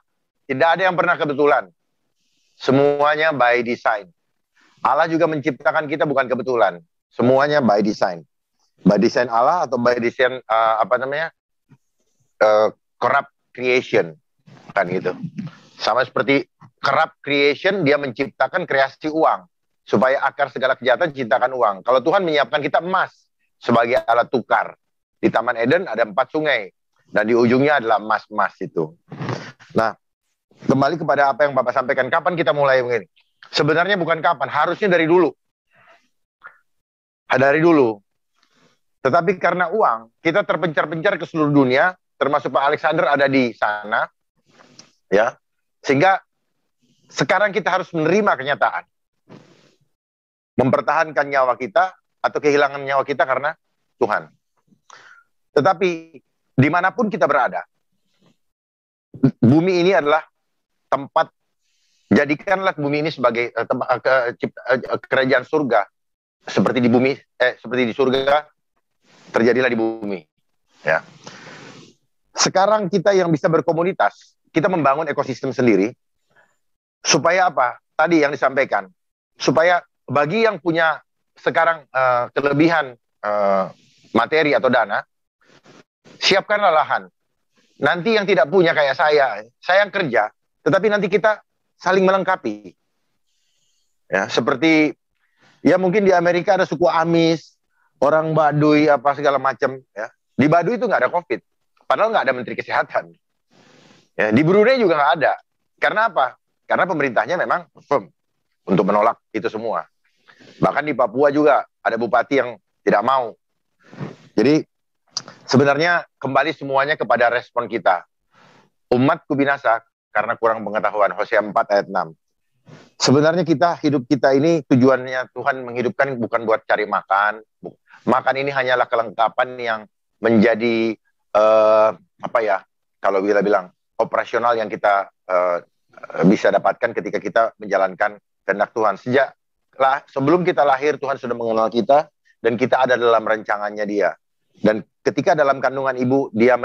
Tidak ada yang pernah kebetulan. Semuanya by design. Allah juga menciptakan kita bukan kebetulan. Semuanya by design. By design Allah atau by design corrupt creation. Kan gitu. Sama seperti corrupt creation, dia menciptakan kreasi uang. Supaya akar segala kejahatan ciptakan uang. Kalau Tuhan menyiapkan kita emas sebagai alat tukar. Di Taman Eden ada 4 sungai. Dan di ujungnya adalah emas-emas itu. Nah, kembali kepada apa yang Bapak sampaikan. Kapan kita mulai begini? Sebenarnya bukan kapan. Harusnya dari dulu. Dari dulu. Tetapi karena uang, kita terpencar-pencar ke seluruh dunia. Termasuk Pak Alexander ada di sana. Ya, sehingga sekarang kita harus menerima kenyataan. Mempertahankan nyawa kita atau kehilangan nyawa kita karena Tuhan. Tetapi dimanapun kita berada, bumi ini adalah tempat, jadikanlah bumi ini sebagai kerajaan surga. Seperti di bumi, seperti di surga, terjadilah di bumi. Ya. sekarang kita yang bisa berkomunitas, kita membangun ekosistem sendiri, supaya apa? Tadi yang disampaikan, supaya bagi yang punya sekarang kelebihan materi atau dana, siapkanlah lahan. Nanti yang tidak punya kayak saya yang kerja, tetapi nanti kita saling melengkapi. Ya, seperti ya mungkin di Amerika ada suku Amis, orang Baduy apa segala macam. Ya. Di Baduy itu nggak ada COVID, padahal nggak ada Menteri Kesehatan. Ya, di Brunei juga nggak ada. Karena apa? Karena pemerintahnya memang firm untuk menolak itu semua. Bahkan di Papua juga ada bupati yang tidak mau. Jadi sebenarnya kembali semuanya kepada respon kita. Umatku binasa karena kurang pengetahuan. Hosea 4 ayat 6. Sebenarnya hidup kita ini tujuannya Tuhan menghidupkan bukan buat cari makan. Makan ini hanyalah kelengkapan yang menjadi kalau bilang operasional yang kita bisa dapatkan ketika kita menjalankan kehendak Tuhan. Sebelum kita lahir, Tuhan sudah mengenal kita dan kita ada dalam rancangannya Dia. Dan ketika dalam kandungan ibu, Dia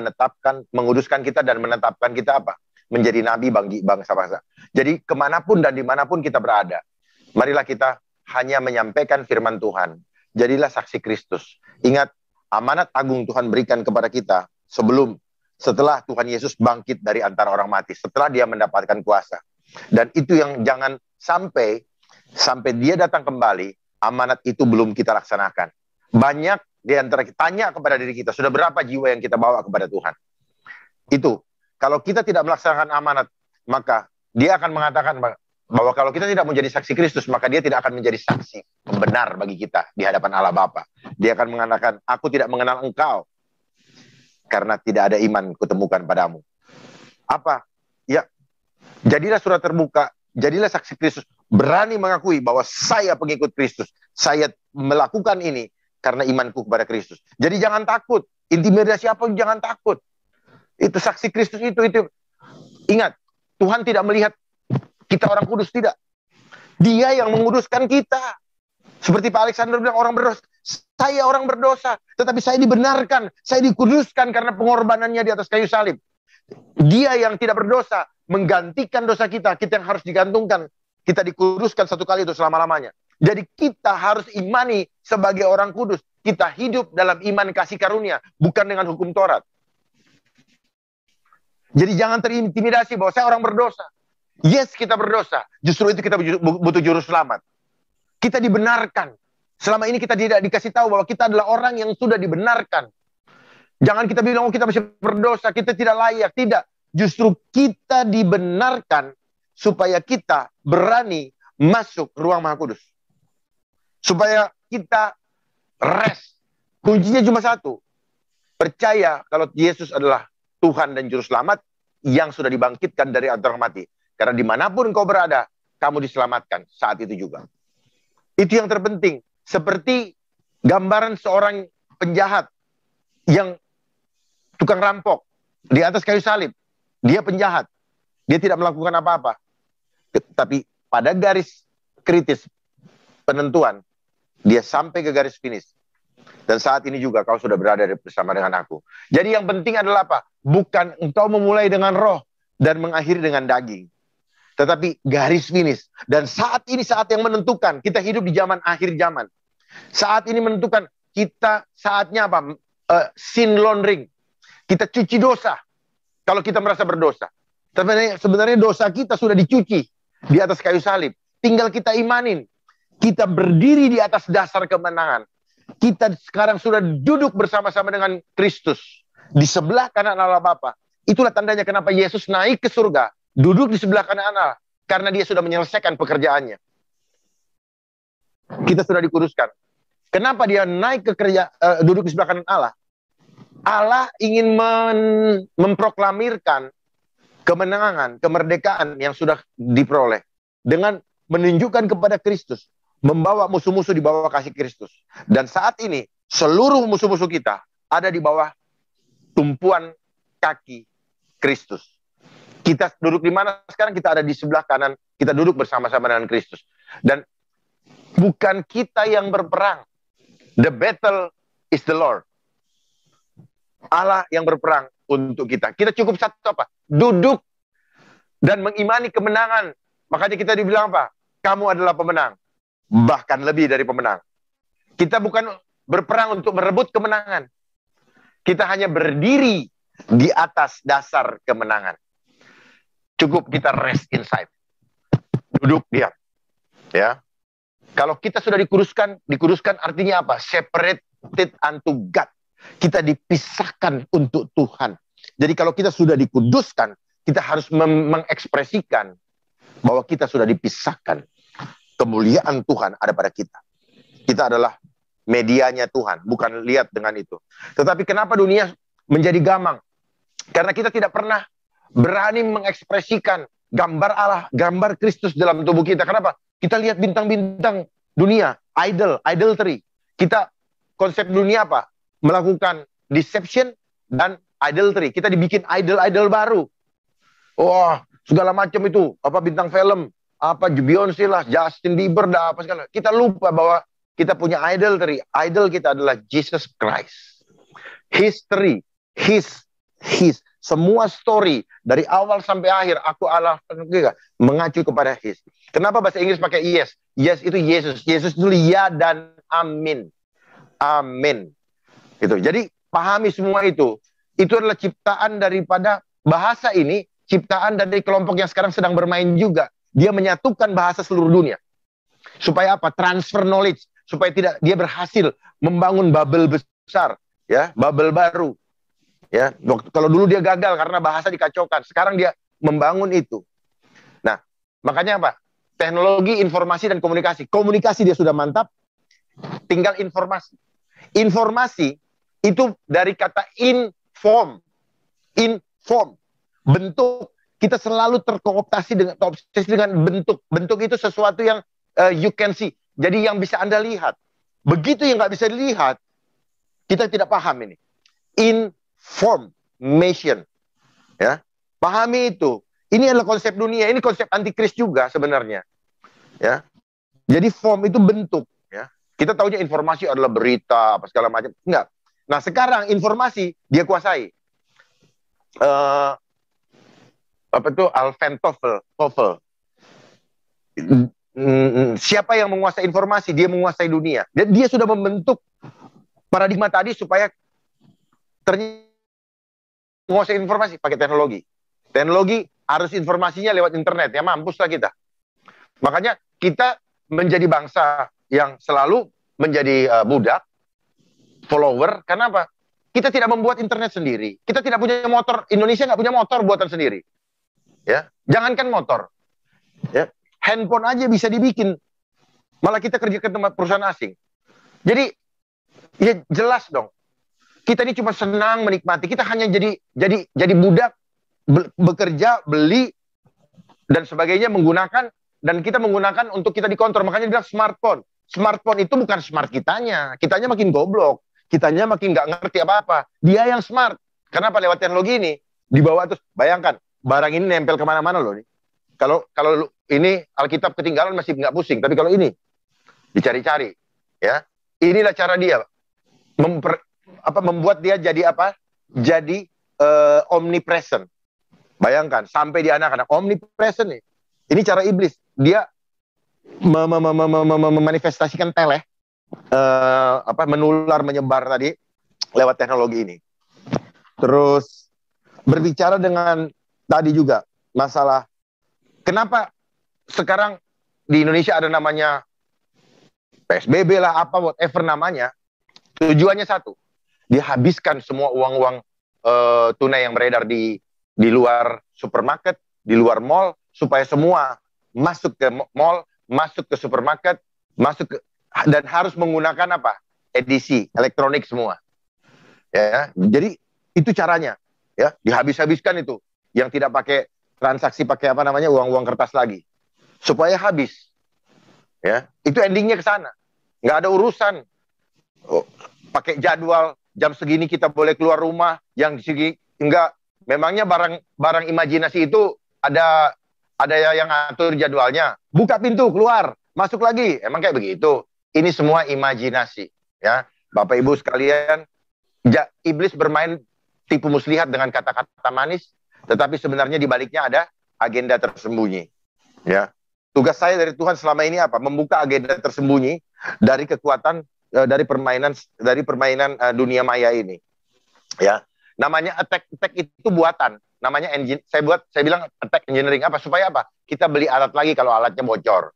menguduskan kita dan menetapkan kita apa? Menjadi nabi bagi bangsa-bangsa. Jadi kemanapun dan dimanapun kita berada, marilah kita hanya menyampaikan firman Tuhan. Jadilah saksi Kristus. Ingat, amanat agung Tuhan berikan kepada kita setelah Tuhan Yesus bangkit dari antara orang mati, setelah Dia mendapatkan kuasa. Dan itu yang jangan sampai Dia datang kembali, amanat itu belum kita laksanakan. Banyak di antara kita tanya kepada diri kita, sudah berapa jiwa yang kita bawa kepada Tuhan? Itu, kalau kita tidak melaksanakan amanat, maka Dia akan mengatakan bahwa kalau kita tidak menjadi saksi Kristus, maka Dia tidak akan menjadi saksi benar bagi kita di hadapan Allah Bapa. Dia akan mengatakan, aku tidak mengenal engkau, karena tidak ada iman kutemukan padamu. Apa? Ya, jadilah surat terbuka, jadilah saksi Kristus, berani mengakui bahwa saya pengikut Kristus, saya melakukan ini karena imanku kepada Kristus. Jadi jangan takut, intimidasi apa jangan takut. Itu saksi Kristus itu. Ingat, Tuhan tidak melihat kita orang kudus, tidak. Dia yang menguduskan kita. Seperti Pak Alexander bilang, orang berdosa. Saya orang berdosa, tetapi saya dibenarkan, saya dikuduskan karena pengorbanannya di atas kayu salib. Dia yang tidak berdosa menggantikan dosa kita yang harus digantungkan. Kita dikuduskan satu kali itu selama-lamanya. Jadi kita harus imani sebagai orang kudus. Kita hidup dalam iman kasih karunia, bukan dengan hukum Taurat. Jadi jangan terintimidasi bahwa saya orang berdosa. Yes, kita berdosa. Justru itu kita butuh juru selamat. Kita dibenarkan. Selama ini kita tidak dikasih tahu bahwa kita adalah orang yang sudah dibenarkan. Jangan kita bilang, oh kita masih berdosa, kita tidak layak. Tidak. Justru kita dibenarkan supaya kita berani masuk ruang Maha Kudus. Supaya kita rest. Kuncinya cuma satu. Percaya kalau Yesus adalah Tuhan dan Juru Selamat yang sudah dibangkitkan dari antara mati. Karena dimanapun kau berada, kamu diselamatkan saat itu juga. Itu yang terpenting. Seperti gambaran seorang penjahat yang tukang rampok di atas kayu salib. Dia penjahat. Dia tidak melakukan apa-apa. Tapi pada garis kritis penentuan, dia sampai ke garis finish. Dan saat ini juga kau sudah berada bersama dengan aku. Jadi yang penting adalah apa? Bukan engkau memulai dengan roh dan mengakhiri dengan daging. Tetapi garis finish. Dan saat ini saat yang menentukan. Kita hidup di zaman akhir zaman. Saat ini menentukan kita saatnya apa? Sin laundering. Kita cuci dosa. Kalau kita merasa berdosa. Tapi sebenarnya dosa kita sudah dicuci di atas kayu salib. Tinggal kita imanin. Kita berdiri di atas dasar kemenangan. Kita sekarang sudah duduk bersama-sama dengan Kristus. Di sebelah kanan Allah Bapa. Itulah tandanya kenapa Yesus naik ke surga. Duduk di sebelah kanan Allah. Karena dia sudah menyelesaikan pekerjaannya. Kita sudah dikuduskan. Kenapa dia naik duduk di sebelah kanan Allah? Allah ingin memproklamirkan kemenangan, kemerdekaan yang sudah diperoleh. Dengan menunjukkan kepada Kristus. Membawa musuh-musuh di bawah kasih Kristus. Dan saat ini, seluruh musuh-musuh kita ada di bawah tumpuan kaki Kristus. Kita duduk di mana sekarang? Kita ada di sebelah kanan. Kita duduk bersama-sama dengan Kristus. Dan bukan kita yang berperang. The battle is the Lord. Allah yang berperang. untuk kita. Kita cukup satu apa? Duduk dan mengimani kemenangan. Makanya kita dibilang apa? Kamu adalah pemenang. Bahkan lebih dari pemenang. Kita bukan berperang untuk merebut kemenangan. Kita hanya berdiri di atas dasar kemenangan. Cukup kita rest inside. Duduk diam. Ya. Kalau kita sudah dikuduskan artinya apa? Separated unto God. Kita dipisahkan untuk Tuhan. Jadi kalau kita sudah dikuduskan, kita harus mengekspresikan bahwa kita sudah dipisahkan. Kemuliaan Tuhan ada pada kita. Kita adalah medianya Tuhan, bukan lihat dengan itu. Tetapi kenapa dunia menjadi gamang? Karena kita tidak pernah berani mengekspresikan gambar Allah, gambar Kristus dalam tubuh kita. Kenapa? Kita lihat bintang-bintang dunia, idolatry. Kita konsep dunia apa? Melakukan deception dan idolatry. Kita dibikin idol baru. Wah, segala macam itu. Apa bintang film, apa Beyoncé lah, Justin Bieber dah apa segala. Kita lupa bahwa kita punya idolatry. Idol kita adalah Jesus Christ. History, his semua story dari awal sampai akhir aku Allah mengacu kepada his. Kenapa bahasa Inggris pakai yes? Yes itu Yesus. Yesus itu ya dan amin. Amin. Gitu. Jadi pahami semua itu. Itu adalah ciptaan daripada bahasa ini, ciptaan dari kelompok yang sekarang sedang bermain juga. Dia menyatukan bahasa seluruh dunia. Supaya apa? Transfer knowledge. Supaya tidak dia berhasil membangun bubble besar, ya, bubble baru. Ya, kalau dulu dia gagal karena bahasa dikacaukan, sekarang dia membangun itu. Nah, makanya apa? Teknologi, informasi dan komunikasi. Komunikasi dia sudah mantap, tinggal informasi. Informasi itu dari kata inform, bentuk. Kita selalu terkooptasi dengan bentuk. Bentuk itu sesuatu yang you can see. Jadi yang bisa Anda lihat. Begitu yang nggak bisa dilihat, kita tidak paham ini. Information. Ya. Pahami itu. Ini adalah konsep dunia. Ini konsep antikris juga sebenarnya. Ya. Jadi form itu bentuk. Ya. Kita tahunya informasi adalah berita, apa segala macam. Enggak. Nah sekarang informasi dia kuasai. Apa itu? Alvin Toffel. Siapa yang menguasai informasi, dia menguasai dunia. Dan dia sudah membentuk paradigma tadi supaya menguasai informasi pakai teknologi. Teknologi harus informasinya lewat internet, ya mampuslah kita. Makanya kita menjadi bangsa yang selalu menjadi budak, follower. Karena apa? Kita tidak membuat internet sendiri. Kita tidak punya motor. Indonesia nggak punya motor buatan sendiri. Ya, jangankan motor. Ya. Handphone aja bisa dibikin. Malah kita kerja ke tempat perusahaan asing. Jadi, ya jelas dong. Kita ini cuma senang menikmati. Kita hanya jadi budak, bekerja, beli, dan sebagainya menggunakan. Dan kita menggunakan untuk kita dikontrol. Makanya bilang smartphone. Smartphone itu bukan smart kitanya. Kitanya makin goblok. Kitanya makin nggak ngerti apa-apa. Dia yang smart. Kenapa? Lewat teknologi ini. Dibawa terus. Bayangkan, barang ini nempel kemana-mana loh nih. Kalau ini Alkitab ketinggalan masih nggak pusing, tapi kalau ini dicari-cari, ya inilah cara dia membuat dia jadi apa? Jadi omnipresent. Bayangkan sampai di anak-anak omnipresent nih. Ini cara iblis. Dia memanifestasikan teleh, menular menyebar tadi lewat teknologi ini. Terus berbicara dengan tadi juga masalah. Kenapa sekarang di Indonesia ada namanya PSBB lah, apa whatever namanya, tujuannya satu, dihabiskan semua uang-uang tunai yang beredar di luar supermarket, di luar mall, supaya semua masuk ke mall, masuk ke supermarket, dan harus menggunakan apa? Edisi elektronik semua. Ya, jadi itu caranya, ya dihabis-habiskan itu, yang tidak pakai transaksi pakai apa namanya uang-uang kertas lagi supaya habis, ya itu endingnya ke sana. Nggak ada urusan pakai jadwal jam segini kita boleh keluar rumah, yang segi enggak. Memangnya barang imajinasi itu ada yang ngatur jadwalnya, buka pintu keluar masuk lagi, emang kayak begitu? Ini semua imajinasi, ya Bapak Ibu sekalian. Iblis bermain tipu muslihat dengan kata-kata manis, tetapi sebenarnya di baliknya ada agenda tersembunyi. Ya, tugas saya dari Tuhan selama ini apa? Membuka agenda tersembunyi dari kekuatan dari permainan dunia maya ini. Ya, namanya attack itu buatan. Namanya engine. Saya bilang attack engineering apa? Supaya apa? Kita beli alat lagi kalau alatnya bocor.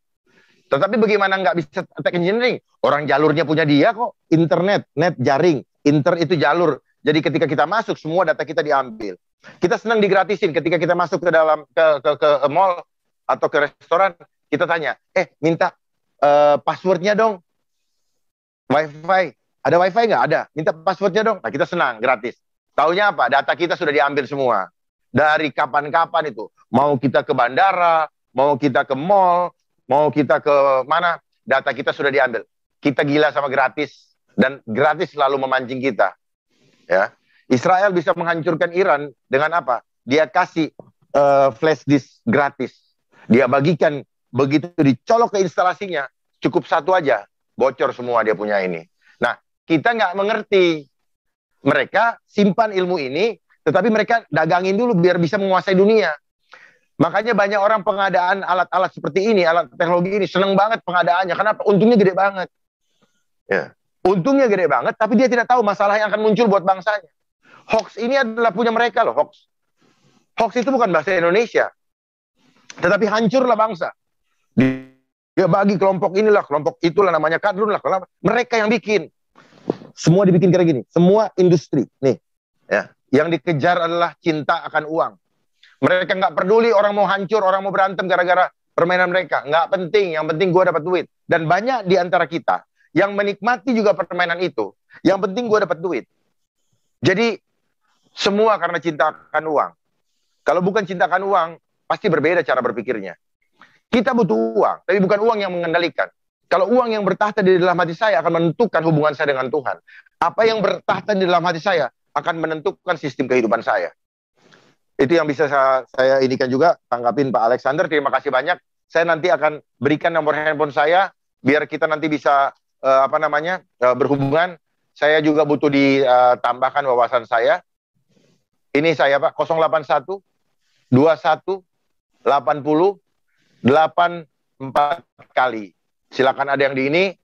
Tetapi bagaimana nggak bisa attack engineering? Orang jalurnya punya dia kok. Internet, net, jaring. Inter itu jalur. Jadi ketika kita masuk, semua data kita diambil. Kita senang digratisin ketika kita masuk ke dalam ke mall atau ke restoran. Kita tanya, minta passwordnya dong. Wifi. Ada wifi nggak? Ada. Minta passwordnya dong. Nah, kita senang, gratis. Taunya apa? Data kita sudah diambil semua. Dari kapan-kapan itu. Mau kita ke bandara, mau kita ke mall, mau kita ke mana, data kita sudah diambil. Kita gila sama gratis. Dan gratis selalu memancing kita. Ya, Israel bisa menghancurkan Iran dengan apa? Dia kasih flash disk gratis. Dia bagikan, begitu dicolok ke instalasinya, cukup satu aja. Bocor semua dia punya ini. Nah, kita nggak mengerti. Mereka simpan ilmu ini, tetapi mereka dagangin dulu biar bisa menguasai dunia. Makanya banyak orang pengadaan alat-alat seperti ini, alat teknologi ini, seneng banget pengadaannya. Kenapa? Untungnya gede banget. Ya. Untungnya gede banget, tapi dia tidak tahu masalah yang akan muncul buat bangsanya. Hoax ini adalah punya mereka loh, hoax. Hoax itu bukan bahasa Indonesia. Tetapi hancurlah bangsa. Dia bagi kelompok inilah, kelompok itulah, namanya kadrun lah. Mereka yang bikin. Semua dibikin kayak gini. Semua industri. Nih, ya, yang dikejar adalah cinta akan uang. Mereka nggak peduli orang mau hancur, orang mau berantem gara-gara permainan mereka. Nggak penting, yang penting gue dapat duit. Dan banyak di antara kita yang menikmati juga permainan itu. Yang penting gue dapat duit. Jadi, semua karena cinta akan uang. Kalau bukan cinta akan uang, pasti berbeda cara berpikirnya. Kita butuh uang, tapi bukan uang yang mengendalikan. Kalau uang yang bertahta di dalam hati saya akan menentukan hubungan saya dengan Tuhan. Apa yang bertahta di dalam hati saya akan menentukan sistem kehidupan saya. Itu yang bisa saya inikan juga, tanggapin Pak Alexander. Terima kasih banyak. Saya nanti akan berikan nomor handphone saya, biar kita nanti bisa berhubungan. Saya juga butuh ditambahkan wawasan saya. Ini saya Pak, 081 21 80 84 kali. Silakan ada yang di ini,